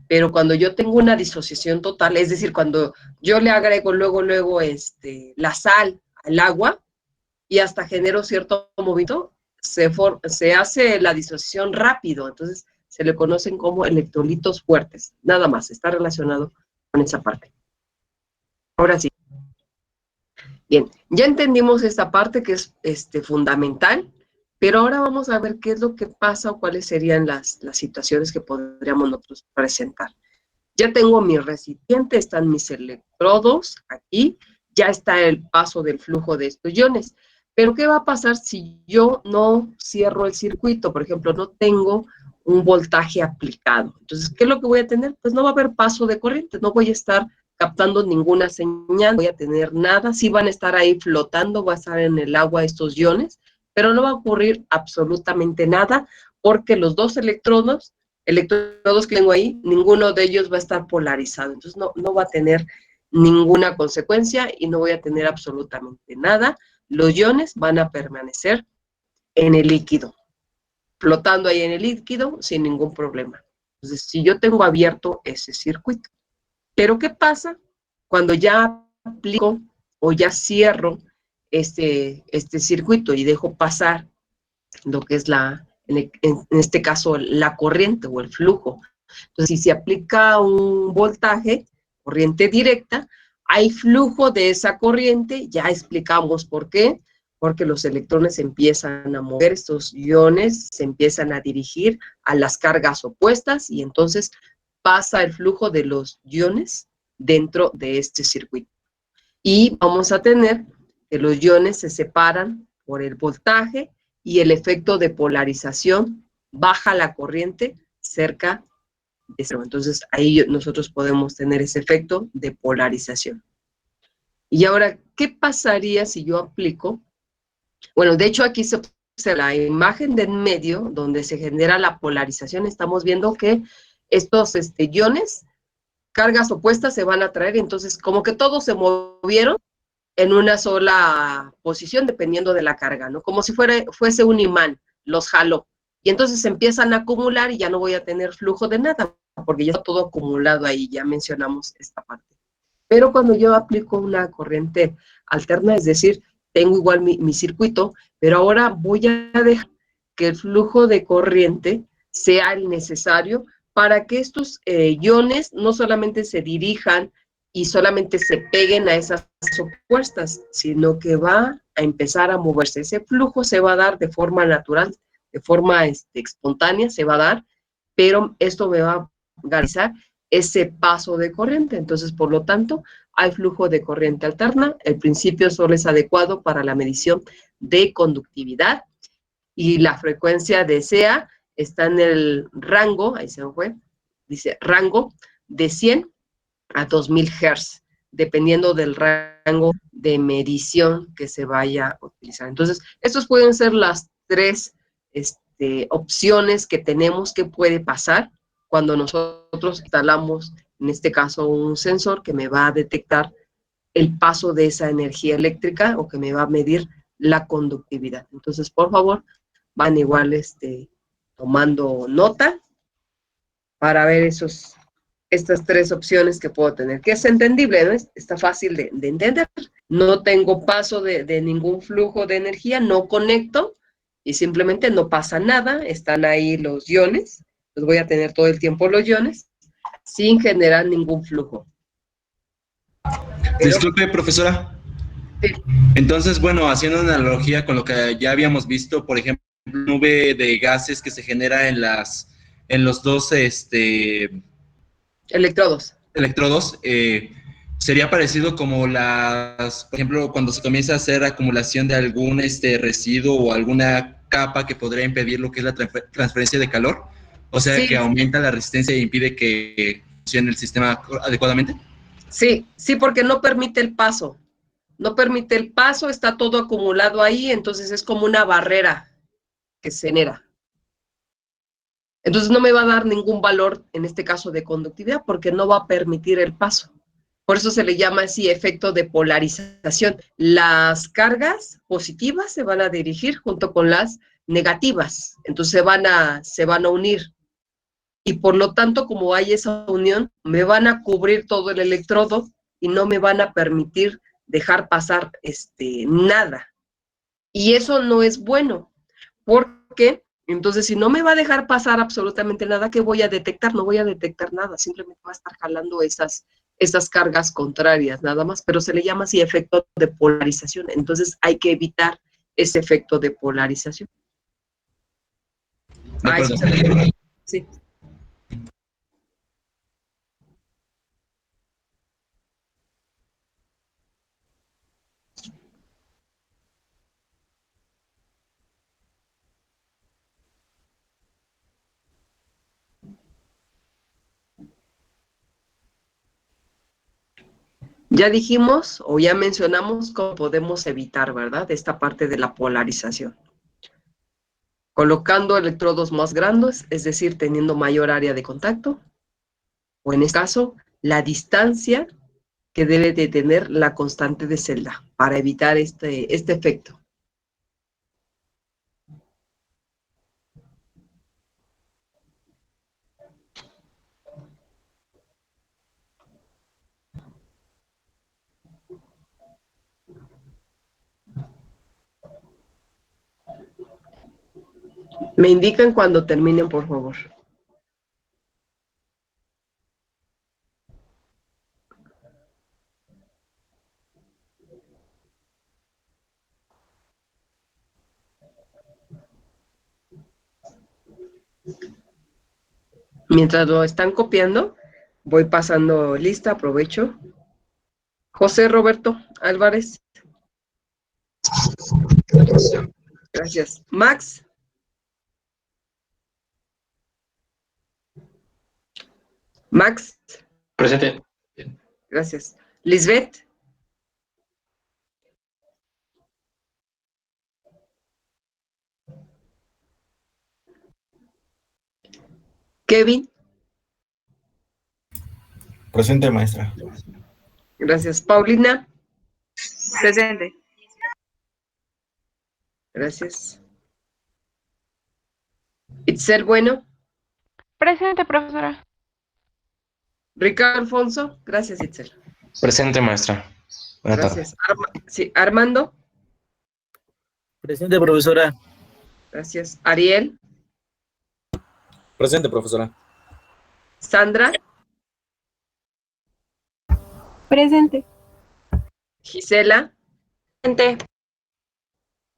Pero cuando yo tengo una disociación total, es decir, cuando yo le agrego luego la sal al agua y hasta genero cierto movimiento, se hace la disociación rápido, entonces se le conocen como electrolitos fuertes, nada más, está relacionado con esa parte. Ahora sí. Bien, ya entendimos esta parte que es fundamental, pero ahora vamos a ver qué es lo que pasa o cuáles serían las situaciones que podríamos nosotros presentar. Ya tengo mi recipiente, están mis electrodos aquí, ya está el paso del flujo de estos iones. Pero ¿qué va a pasar si yo no cierro el circuito? Por ejemplo, no tengo un voltaje aplicado. Entonces, ¿qué es lo que voy a tener? Pues no va a haber paso de corriente, no voy a estar captando ninguna señal, no voy a tener nada, sí van a estar ahí flotando, va a estar en el agua estos iones, pero no va a ocurrir absolutamente nada, porque los dos electrodos que tengo ahí, ninguno de ellos va a estar polarizado, entonces no va a tener ninguna consecuencia y no voy a tener absolutamente nada. Los iones van a permanecer en el líquido, flotando ahí en el líquido sin ningún problema. Entonces, si yo tengo abierto ese circuito. Pero ¿qué pasa cuando ya aplico o ya cierro este circuito y dejo pasar lo que es en este caso, la corriente o el flujo? Entonces, si se aplica un voltaje, corriente directa, hay flujo de esa corriente, ya explicamos por qué, porque los electrones empiezan a mover, estos iones se empiezan a dirigir a las cargas opuestas y entonces pasa el flujo de los iones dentro de este circuito. Y vamos a tener que los iones se separan por el voltaje y el efecto de polarización baja la corriente cerca de cero. Entonces, ahí nosotros podemos tener ese efecto de polarización. Y ahora, ¿qué pasaría si yo aplico? Bueno, de hecho, aquí se observa la imagen de en medio, donde se genera la polarización. Estamos viendo que estos iones, cargas opuestas, se van a atraer. Entonces, como que todos se movieron en una sola posición, dependiendo de la carga, ¿no? Como si fuese un imán, los jaló. Y entonces se empiezan a acumular y ya no voy a tener flujo de nada, porque ya está todo acumulado ahí, ya mencionamos esta parte. Pero cuando yo aplico una corriente alterna, es decir, tengo igual mi circuito, pero ahora voy a dejar que el flujo de corriente sea el necesario para que estos iones no solamente se dirijan y solamente se peguen a esas opuestas, sino que va a empezar a moverse. Ese flujo se va a dar de forma natural, de forma espontánea se va a dar, pero esto me va a garantizar ese paso de corriente. Entonces, por lo tanto, hay flujo de corriente alterna. El principio solo es adecuado para la medición de conductividad y la frecuencia de SEA está en el rango, ahí se me fue, dice rango de 100 a 2000 Hz, dependiendo del rango de medición que se vaya a utilizar. Entonces, estos pueden ser las tres opciones que tenemos que puede pasar cuando nosotros instalamos, en este caso, un sensor que me va a detectar el paso de esa energía eléctrica o que me va a medir la conductividad. Entonces, por favor, van igual tomando nota para ver estas tres opciones que puedo tener, que es entendible, ¿no? Está fácil de entender. No tengo paso de ningún flujo de energía, no conecto y simplemente no pasa nada, están ahí los iones, los voy a tener todo el tiempo los iones, sin generar ningún flujo. Disculpe, profesora. Sí. Entonces, bueno, haciendo una analogía con lo que ya habíamos visto, por ejemplo, nube de gases que se genera en los dos Electrodos. electrodos, sería parecido como por ejemplo, cuando se comienza a hacer acumulación de algún residuo o alguna capa que podría impedir lo que es la transferencia de calor, o sea, Sí. que aumenta la resistencia e impide que funcione el sistema adecuadamente. Sí, porque no permite el paso. No permite el paso, está todo acumulado ahí, entonces es como una barrera que se genera. Entonces no me va a dar ningún valor, en este caso, de conductividad, porque no va a permitir el paso. Por eso se le llama así efecto de polarización. Las cargas positivas se van a dirigir junto con las negativas, entonces se van a unir. Y por lo tanto, como hay esa unión, me van a cubrir todo el electrodo y no me van a permitir dejar pasar nada. Y eso no es bueno, porque entonces si no me va a dejar pasar absolutamente nada, ¿qué voy a detectar? No voy a detectar nada, simplemente va a estar jalando esas cargas contrarias nada más, pero se le llama así efecto de polarización. Entonces hay que evitar ese efecto de polarización. De acuerdo. Sí. Ya dijimos o ya mencionamos cómo podemos evitar, ¿verdad? Esta parte de la polarización. Colocando electrodos más grandes, es decir, teniendo mayor área de contacto, o en este caso, la distancia que debe de tener la constante de celda para evitar este efecto. Me indican cuando terminen, por favor. Mientras lo están copiando, voy pasando lista, aprovecho. José Roberto Álvarez. Gracias. Max. Max. Presente. Gracias. Lisbeth. Kevin. Presente, maestra. Gracias. Paulina. Presente. Gracias. Itzel Bueno. Presente, profesora. Ricardo Alfonso. Gracias, Itzel. Presente, maestra. Buenas tardes. Gracias. Sí, Armando. Presente, profesora. Gracias. Ariel. Presente, profesora. Sandra. Presente. Gisela. Presente.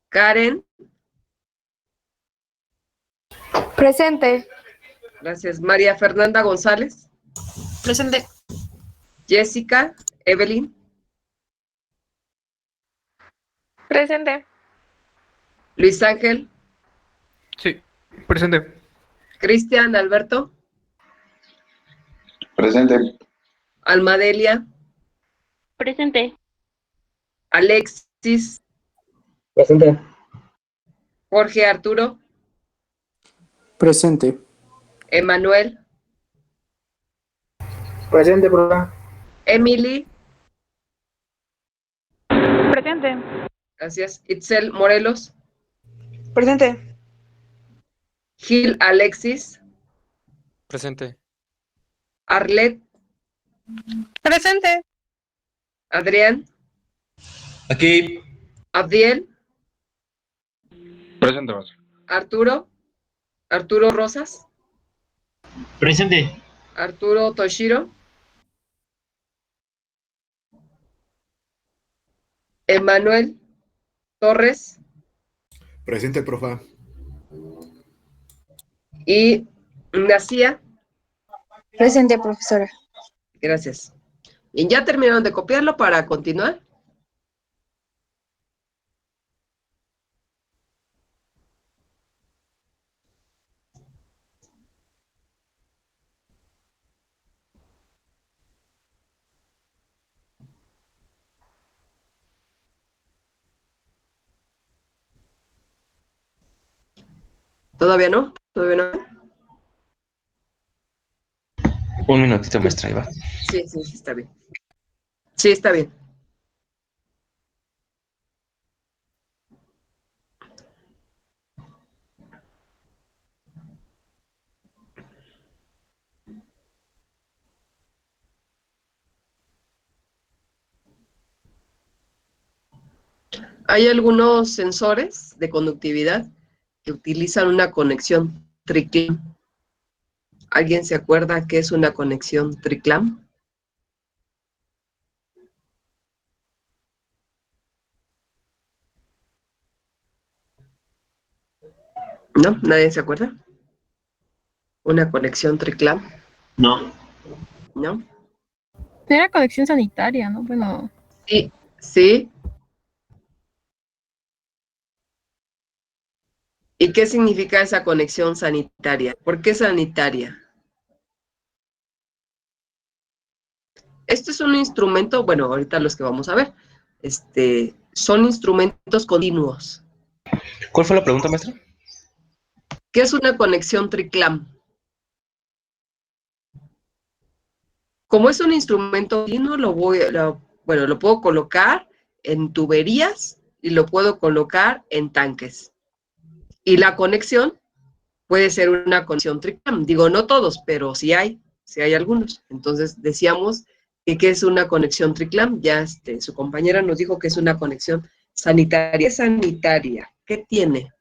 Karen. Presente. Gracias. María Fernanda González. Presente. Jessica, Evelyn, Presente. Luis Ángel, Sí, presente. Cristian, Alberto, Presente. Almadelia, Presente. Alexis, Presente. Jorge Arturo, Presente. Emanuel, Presente, profesora. Emily, Presente. gracias, Itzel Morelos, Presente. Gil Alexis, Presente. Arlet, Presente. Adrián, Aquí. Abdiel, Presente, maestra. Arturo Rosas, Presente. Arturo Toshiro, Emanuel Torres Presente, profa. y Nacía. Presente, profesora. Gracias. Bien, ¿ya terminaron de copiarlo para continuar? ¿Todavía no? ¿Todavía no? Un minutito, maestra, ahí va. Sí, sí, sí, está bien. Sí, está bien. Hay algunos sensores de conductividad que utilizan una conexión triclam. ¿Alguien se acuerda qué es una conexión triclam? ¿No? ¿Nadie se acuerda? Una conexión triclam, No. ¿no? Era conexión sanitaria, ¿no? Bueno, Sí, sí. ¿Y qué significa esa conexión sanitaria? ¿Por qué sanitaria? Esto es un instrumento, bueno, ahorita los que vamos a ver, son instrumentos continuos. ¿Cuál fue la pregunta, maestra? ¿Qué es una conexión triclam? Como es un instrumento continuo, lo puedo colocar en tuberías y lo puedo colocar en tanques. Y la conexión puede ser una conexión triclam. Digo, no todos, pero sí hay algunos. Entonces, decíamos que ¿qué es una conexión triclam? Ya su compañera nos dijo que es una conexión sanitaria. ¿Qué es sanitaria? ¿Qué tiene?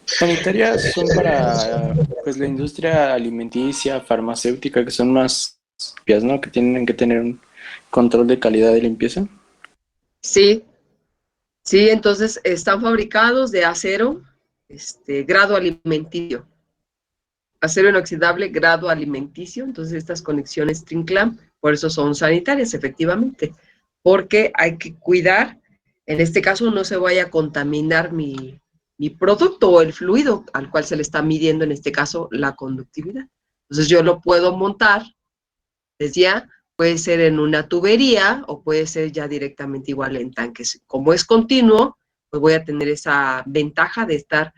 Sanitarias son para pues la industria alimenticia, farmacéutica, que son más limpias, ¿no? Que tienen que tener un control de calidad y limpieza. Sí, sí, entonces están fabricados de acero, grado alimenticio. Acero inoxidable, grado alimenticio. Entonces estas conexiones Trinclam, por eso son sanitarias, efectivamente, porque hay que cuidar, en este caso no se vaya a contaminar mi producto o el fluido al cual se le está midiendo, en este caso, la conductividad. Entonces yo lo puedo montar, decía, puede ser en una tubería o puede ser ya directamente igual en tanques. Como es continuo, pues voy a tener esa ventaja de estar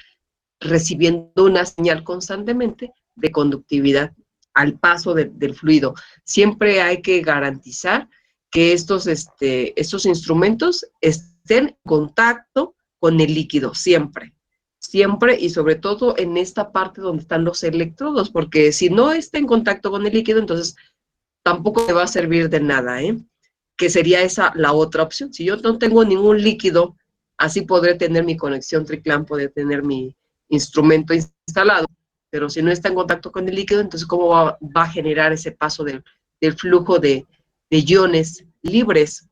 recibiendo una señal constantemente de conductividad al paso del fluido. Siempre hay que garantizar que estos instrumentos estén en contacto con el líquido, siempre, siempre, y sobre todo en esta parte donde están los electrodos, porque si no está en contacto con el líquido, entonces tampoco me va a servir de nada, que sería esa la otra opción. Si yo no tengo ningún líquido, así podré tener mi conexión triclam, podré tener mi instrumento instalado, pero si no está en contacto con el líquido, entonces ¿cómo va a generar ese paso del flujo de iones libres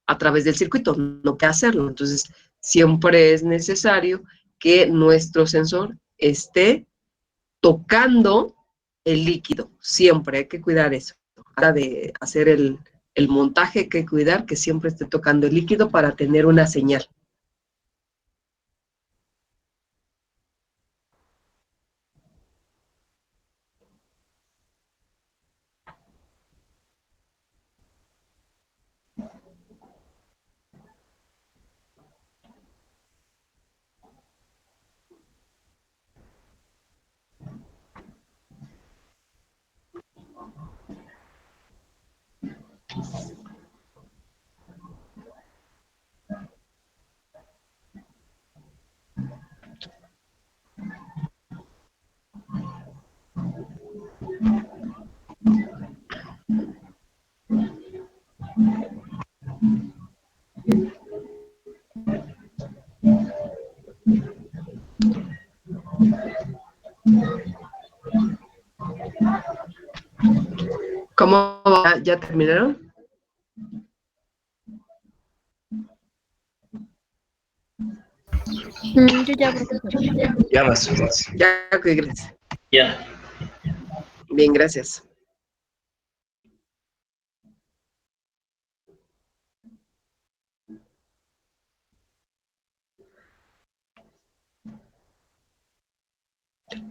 a través del circuito? No puede hacerlo. Entonces siempre es necesario que nuestro sensor esté tocando el líquido, siempre hay que cuidar eso. A la hora de hacer el montaje hay que cuidar que siempre esté tocando el líquido para tener una señal. ¿Cómo va? ¿Ya terminaron? Yo ya, profesora. Ya, maestro. Ya, ok, gracias. Ya. Bien, gracias.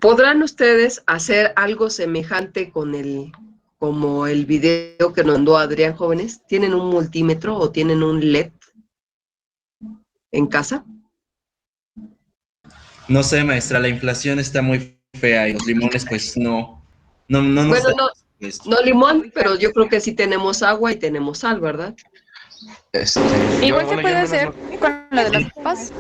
¿Podrán ustedes hacer algo semejante con como el video que nos mandó Adrián, jóvenes? ¿Tienen un multímetro o tienen un LED en casa? No sé, maestra, la inflación está muy fea y los limones, pues no nos Bueno, dan, no, pues. no limón, pero yo creo que sí tenemos agua y tenemos sal, ¿verdad? Igual se puede hacer con la de las papas.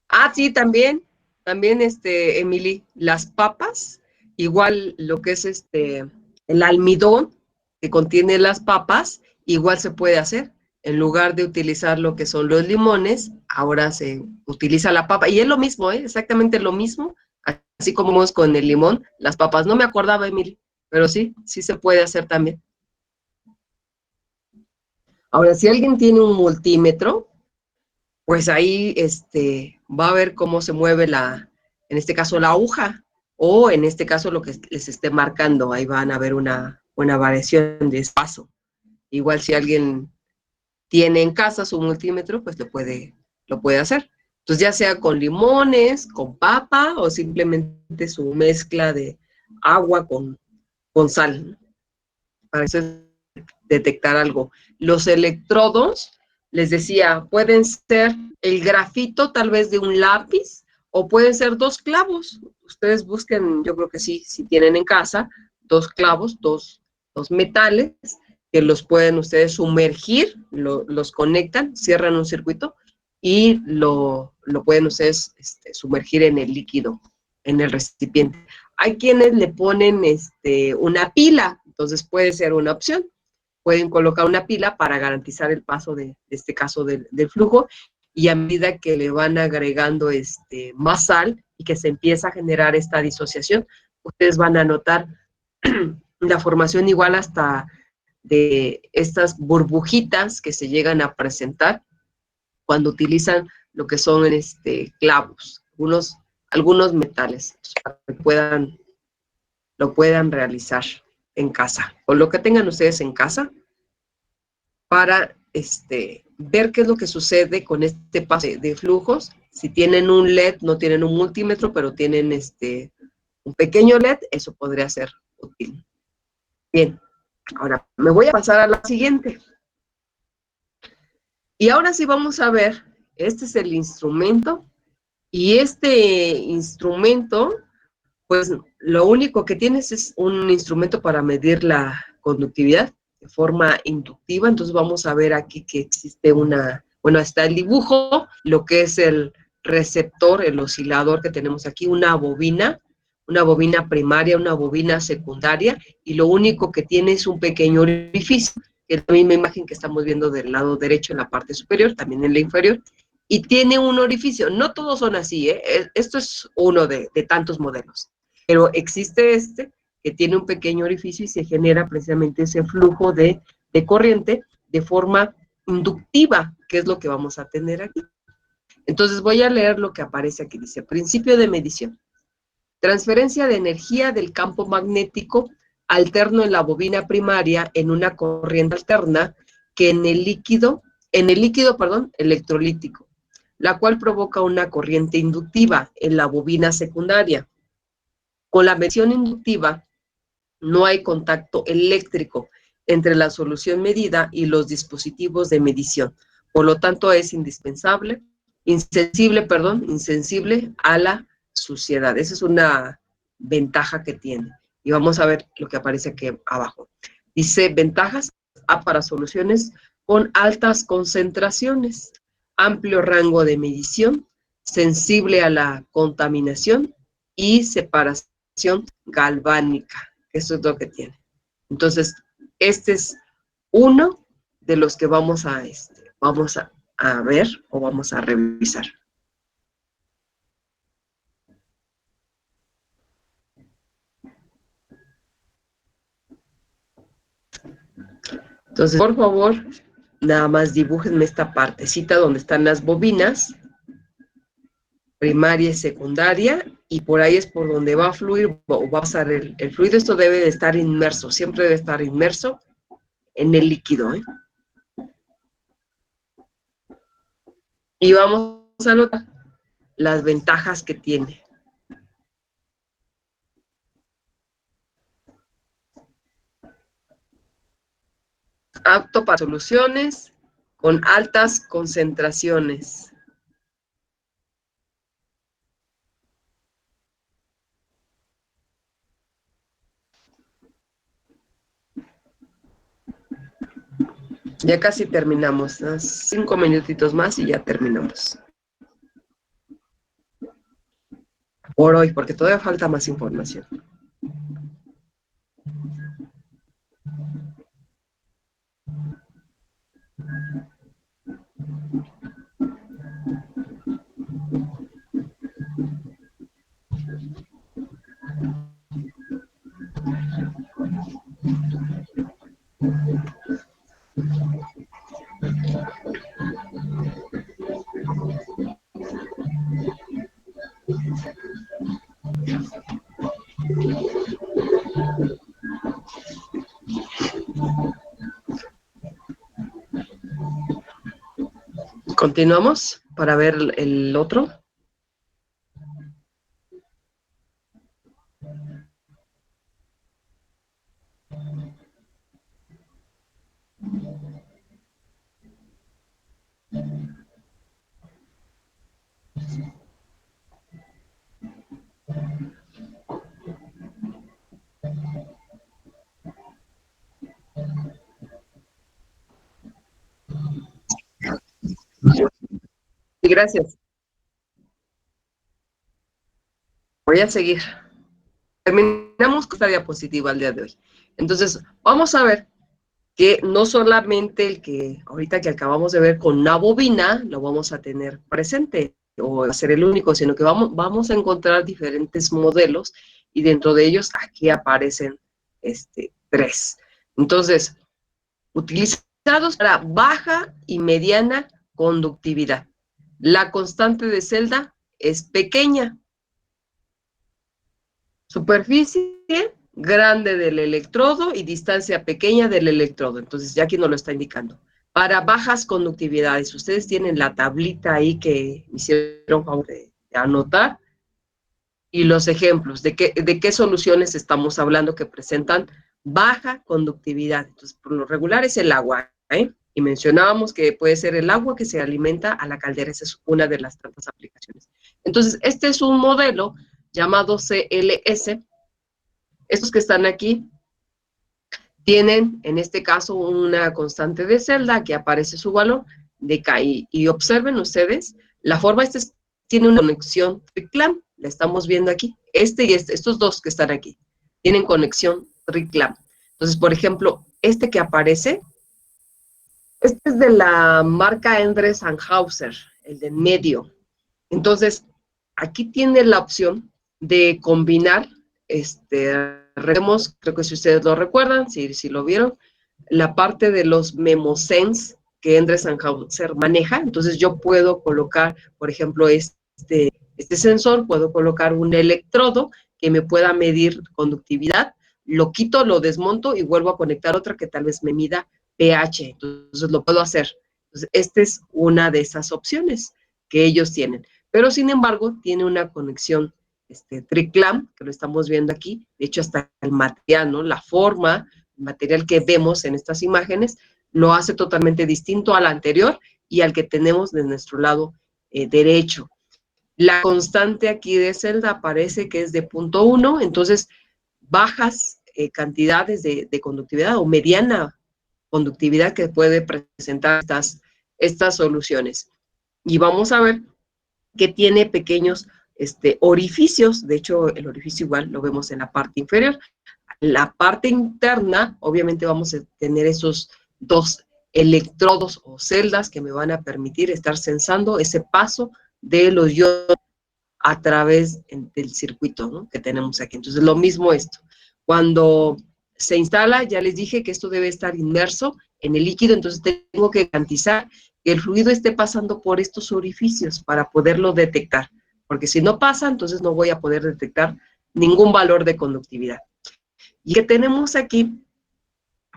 Ah, sí, también, Emily, las papas, igual lo que es el almidón que contiene las papas, igual se puede hacer. En lugar de utilizar lo que son los limones, ahora se utiliza la papa. Y es lo mismo, exactamente lo mismo, así como es con el limón, las papas. No me acordaba, Emily, pero sí se puede hacer también. Ahora, si alguien tiene un multímetro, pues ahí va a ver cómo se mueve en este caso la aguja, o en este caso lo que les esté marcando, ahí van a ver una variación de espacio. Igual si alguien tiene en casa su multímetro, pues lo puede hacer. Entonces ya sea con limones, con papa, o simplemente su mezcla de agua con sal. Para eso es detectar algo. Los electrodos, les decía, pueden ser el grafito tal vez de un lápiz o pueden ser 2 clavos. Ustedes busquen, yo creo que sí, si tienen en casa, 2 clavos, dos metales, que los pueden ustedes sumergir, los conectan, cierran un circuito y lo pueden ustedes sumergir en el líquido, en el recipiente. Hay quienes le ponen una pila, entonces puede ser una opción. Pueden colocar una pila para garantizar el paso de este caso del flujo, y a medida que le van agregando más sal y que se empieza a generar esta disociación, ustedes van a notar la formación igual hasta de estas burbujitas que se llegan a presentar cuando utilizan lo que son clavos, algunos metales, para que lo puedan realizar en casa, o lo que tengan ustedes en casa, para ver qué es lo que sucede con este pase de flujos. Si tienen un LED, no tienen un multímetro, pero tienen un pequeño LED, eso podría ser útil. Bien, ahora me voy a pasar a la siguiente. Y ahora sí vamos a ver, este es el instrumento, y este instrumento, pues lo único que tienes es un instrumento para medir la conductividad de forma inductiva. Entonces vamos a ver aquí que existe bueno, está el dibujo, lo que es el receptor, el oscilador que tenemos aquí, una bobina primaria, una bobina secundaria, y lo único que tiene es un pequeño orificio, que es la misma imagen que estamos viendo del lado derecho en la parte superior, también en la inferior, y tiene un orificio. No todos son así, esto es uno de tantos modelos, pero existe que tiene un pequeño orificio y se genera precisamente ese flujo de corriente de forma inductiva, que es lo que vamos a tener aquí. Entonces voy a leer lo que aparece aquí, dice, principio de medición. Transferencia de energía del campo magnético alterno en la bobina primaria en una corriente alterna que en el líquido, electrolítico, la cual provoca una corriente inductiva en la bobina secundaria. Con la medición inductiva no hay contacto eléctrico entre la solución medida y los dispositivos de medición. Por lo tanto, es insensible a la suciedad. Esa es una ventaja que tiene. Y vamos a ver lo que aparece aquí abajo. Dice, ventajas para soluciones con altas concentraciones, amplio rango de medición, sensible a la contaminación y separación galvánica. Eso es lo que tiene. Entonces, este es uno de los que vamos a ver o vamos a revisar. Entonces, por favor, nada más dibújenme esta partecita donde están las bobinas, primaria y secundaria, y por ahí es por donde va a fluir o va a pasar el fluido. Esto debe de estar inmerso, siempre debe estar inmerso en el líquido, ¿eh? Y vamos a notar las ventajas que tiene. Apto para soluciones con altas concentraciones. Ya casi terminamos, ¿no? 5 minutitos más y ya terminamos. Por hoy, porque todavía falta más información. Continuamos para ver el otro. Y gracias. Voy a seguir. Terminamos con esta diapositiva al día de hoy. Entonces, vamos a ver que no solamente el que ahorita que acabamos de ver con una bobina lo vamos a tener presente o va a ser el único, sino que vamos a encontrar diferentes modelos y dentro de ellos aquí aparecen 3. Entonces, utilizados para baja y mediana conductividad. La constante de celda es pequeña. Superficie grande del electrodo y distancia pequeña del electrodo. Entonces, ya aquí nos lo está indicando. Para bajas conductividades, ustedes tienen la tablita ahí que me hicieron favor de anotar. Y los ejemplos, de qué soluciones estamos hablando que presentan baja conductividad. Entonces, por lo regular es el agua, ¿eh? Y mencionábamos que puede ser el agua que se alimenta a la caldera. Esa es una de las tantas aplicaciones. Entonces, este es un modelo llamado CLS. Estos que están aquí tienen, en este caso, una constante de celda que aparece su valor de K. Y observen ustedes, la forma tiene una conexión triclam. La estamos viendo aquí. Estos dos que están aquí tienen conexión triclam. Entonces, por ejemplo, este que aparece, este es de la marca Endres & Hauser, el de medio. Entonces, aquí tiene la opción de combinar, creo que si ustedes lo recuerdan, si lo vieron, la parte de los MemoSense que Endres & Hauser maneja. Entonces, yo puedo colocar, por ejemplo, este sensor, puedo colocar un electrodo que me pueda medir conductividad, lo quito, lo desmonto y vuelvo a conectar otra que tal vez me mida pH. Entonces lo puedo hacer. Entonces, esta es una de esas opciones que ellos tienen. Pero sin embargo, tiene una conexión triclam, que lo estamos viendo aquí. De hecho, hasta el material, ¿no? La forma, el material que vemos en estas imágenes, lo hace totalmente distinto al anterior y al que tenemos de nuestro lado derecho. La constante aquí de celda parece que es de 0.1, entonces bajas cantidades de conductividad o mediana conductividad que puede presentar estas soluciones. Y vamos a ver que tiene pequeños orificios, de hecho el orificio igual lo vemos en la parte inferior. La parte interna, obviamente vamos a tener esos dos electrodos o celdas que me van a permitir estar sensando ese paso de los iones a través del circuito, ¿no?, que tenemos aquí. Entonces, lo mismo esto. Cuando se instala, ya les dije que esto debe estar inmerso en el líquido, entonces tengo que garantizar que el fluido esté pasando por estos orificios para poderlo detectar, porque si no pasa, entonces no voy a poder detectar ningún valor de conductividad. Y que tenemos aquí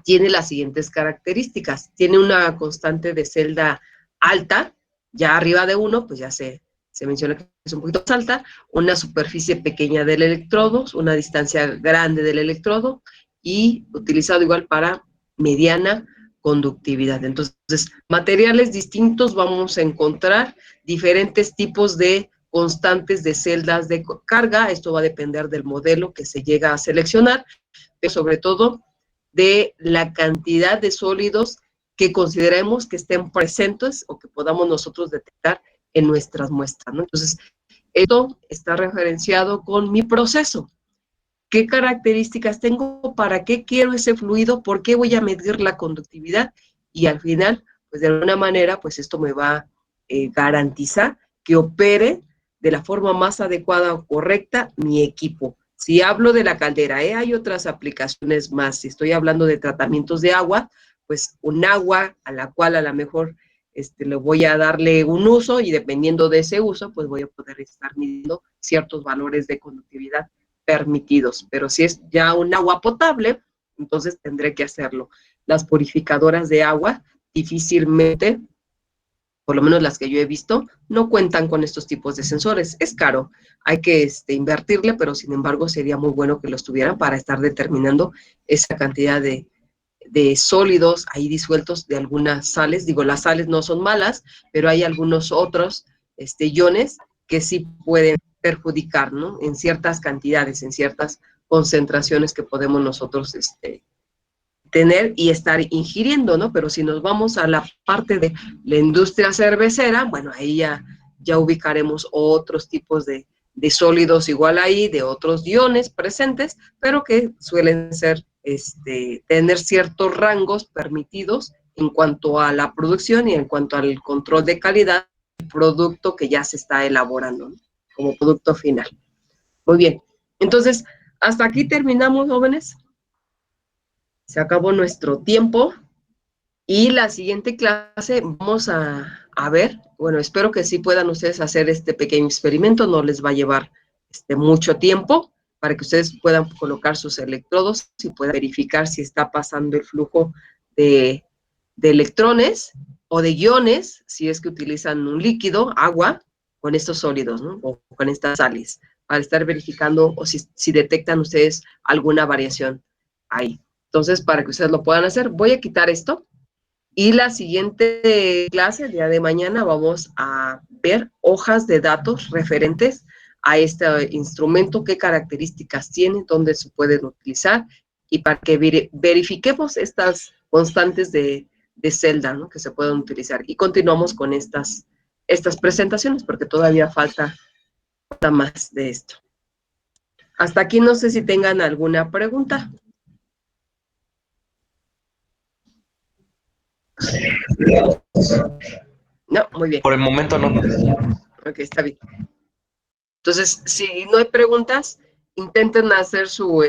tiene las siguientes características. Tiene una constante de celda alta, ya arriba de 1, pues ya se menciona que es un poquito más alta, una superficie pequeña del electrodo, una distancia grande del electrodo y utilizado igual para mediana conductividad. Entonces, materiales distintos vamos a encontrar diferentes tipos de constantes de celdas de carga. Esto va a depender del modelo que se llega a seleccionar, pero sobre todo de la cantidad de sólidos que consideremos que estén presentes o que podamos nosotros detectar en nuestras muestras, ¿no? Entonces, esto está referenciado con mi proceso. ¿Qué características tengo? ¿Para qué quiero ese fluido? ¿Por qué voy a medir la conductividad? Y al final, pues de alguna manera, pues esto me va a garantizar que opere de la forma más adecuada o correcta mi equipo. Si hablo de la caldera, hay otras aplicaciones más. Si estoy hablando de tratamientos de agua, pues un agua a la cual a lo mejor le voy a darle un uso y dependiendo de ese uso, pues voy a poder estar midiendo ciertos valores de conductividad permitidos. Pero si es ya un agua potable, entonces tendré que hacerlo. Las purificadoras de agua difícilmente, por lo menos las que yo he visto, no cuentan con estos tipos de sensores. Es caro, hay que invertirle, pero sin embargo sería muy bueno que los tuvieran para estar determinando esa cantidad de sólidos ahí disueltos de algunas sales. Digo, las sales no son malas, pero hay algunos otros iones que sí pueden perjudicar, ¿no?, en ciertas cantidades, en ciertas concentraciones que podemos nosotros tener y estar ingiriendo, ¿no? Pero si nos vamos a la parte de la industria cervecera, bueno, ahí ya ubicaremos otros tipos de sólidos igual ahí, de otros iones presentes, pero que suelen ser, tener ciertos rangos permitidos en cuanto a la producción y en cuanto al control de calidad del producto que ya se está elaborando, ¿no?, como producto final. Muy bien, entonces, hasta aquí terminamos, jóvenes. Se acabó nuestro tiempo y la siguiente clase vamos a ver, bueno, espero que sí puedan ustedes hacer este pequeño experimento, no les va a llevar mucho tiempo para que ustedes puedan colocar sus electrodos y puedan verificar si está pasando el flujo de electrones o de iones, si es que utilizan un líquido, agua, con estos sólidos, ¿no?, o con estas sales, para estar verificando o si detectan ustedes alguna variación ahí. Entonces, para que ustedes lo puedan hacer, voy a quitar esto y la siguiente clase, el día de mañana, vamos a ver hojas de datos referentes a este instrumento, qué características tiene, dónde se pueden utilizar y para que verifiquemos estas constantes de celda, ¿no?, que se pueden utilizar. Y continuamos con estas presentaciones porque todavía falta más de esto. Hasta aquí no sé si tengan alguna pregunta. No, muy bien. Por el momento no. Ok, está bien. Entonces, si no hay preguntas, intenten hacer su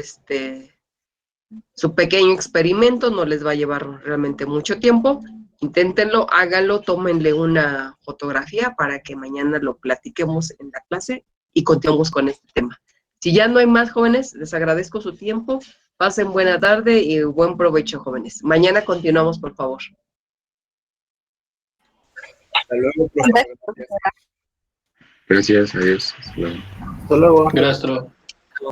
pequeño experimento, no les va a llevar realmente mucho tiempo. Inténtenlo, háganlo, tómenle una fotografía para que mañana lo platiquemos en la clase y continuemos con este tema. Si ya no hay más jóvenes, les agradezco su tiempo. Pasen buena tarde y buen provecho, jóvenes. Mañana continuamos, por favor. Hasta luego, profe. Gracias, adiós. Hasta luego. Hasta luego. Gracias.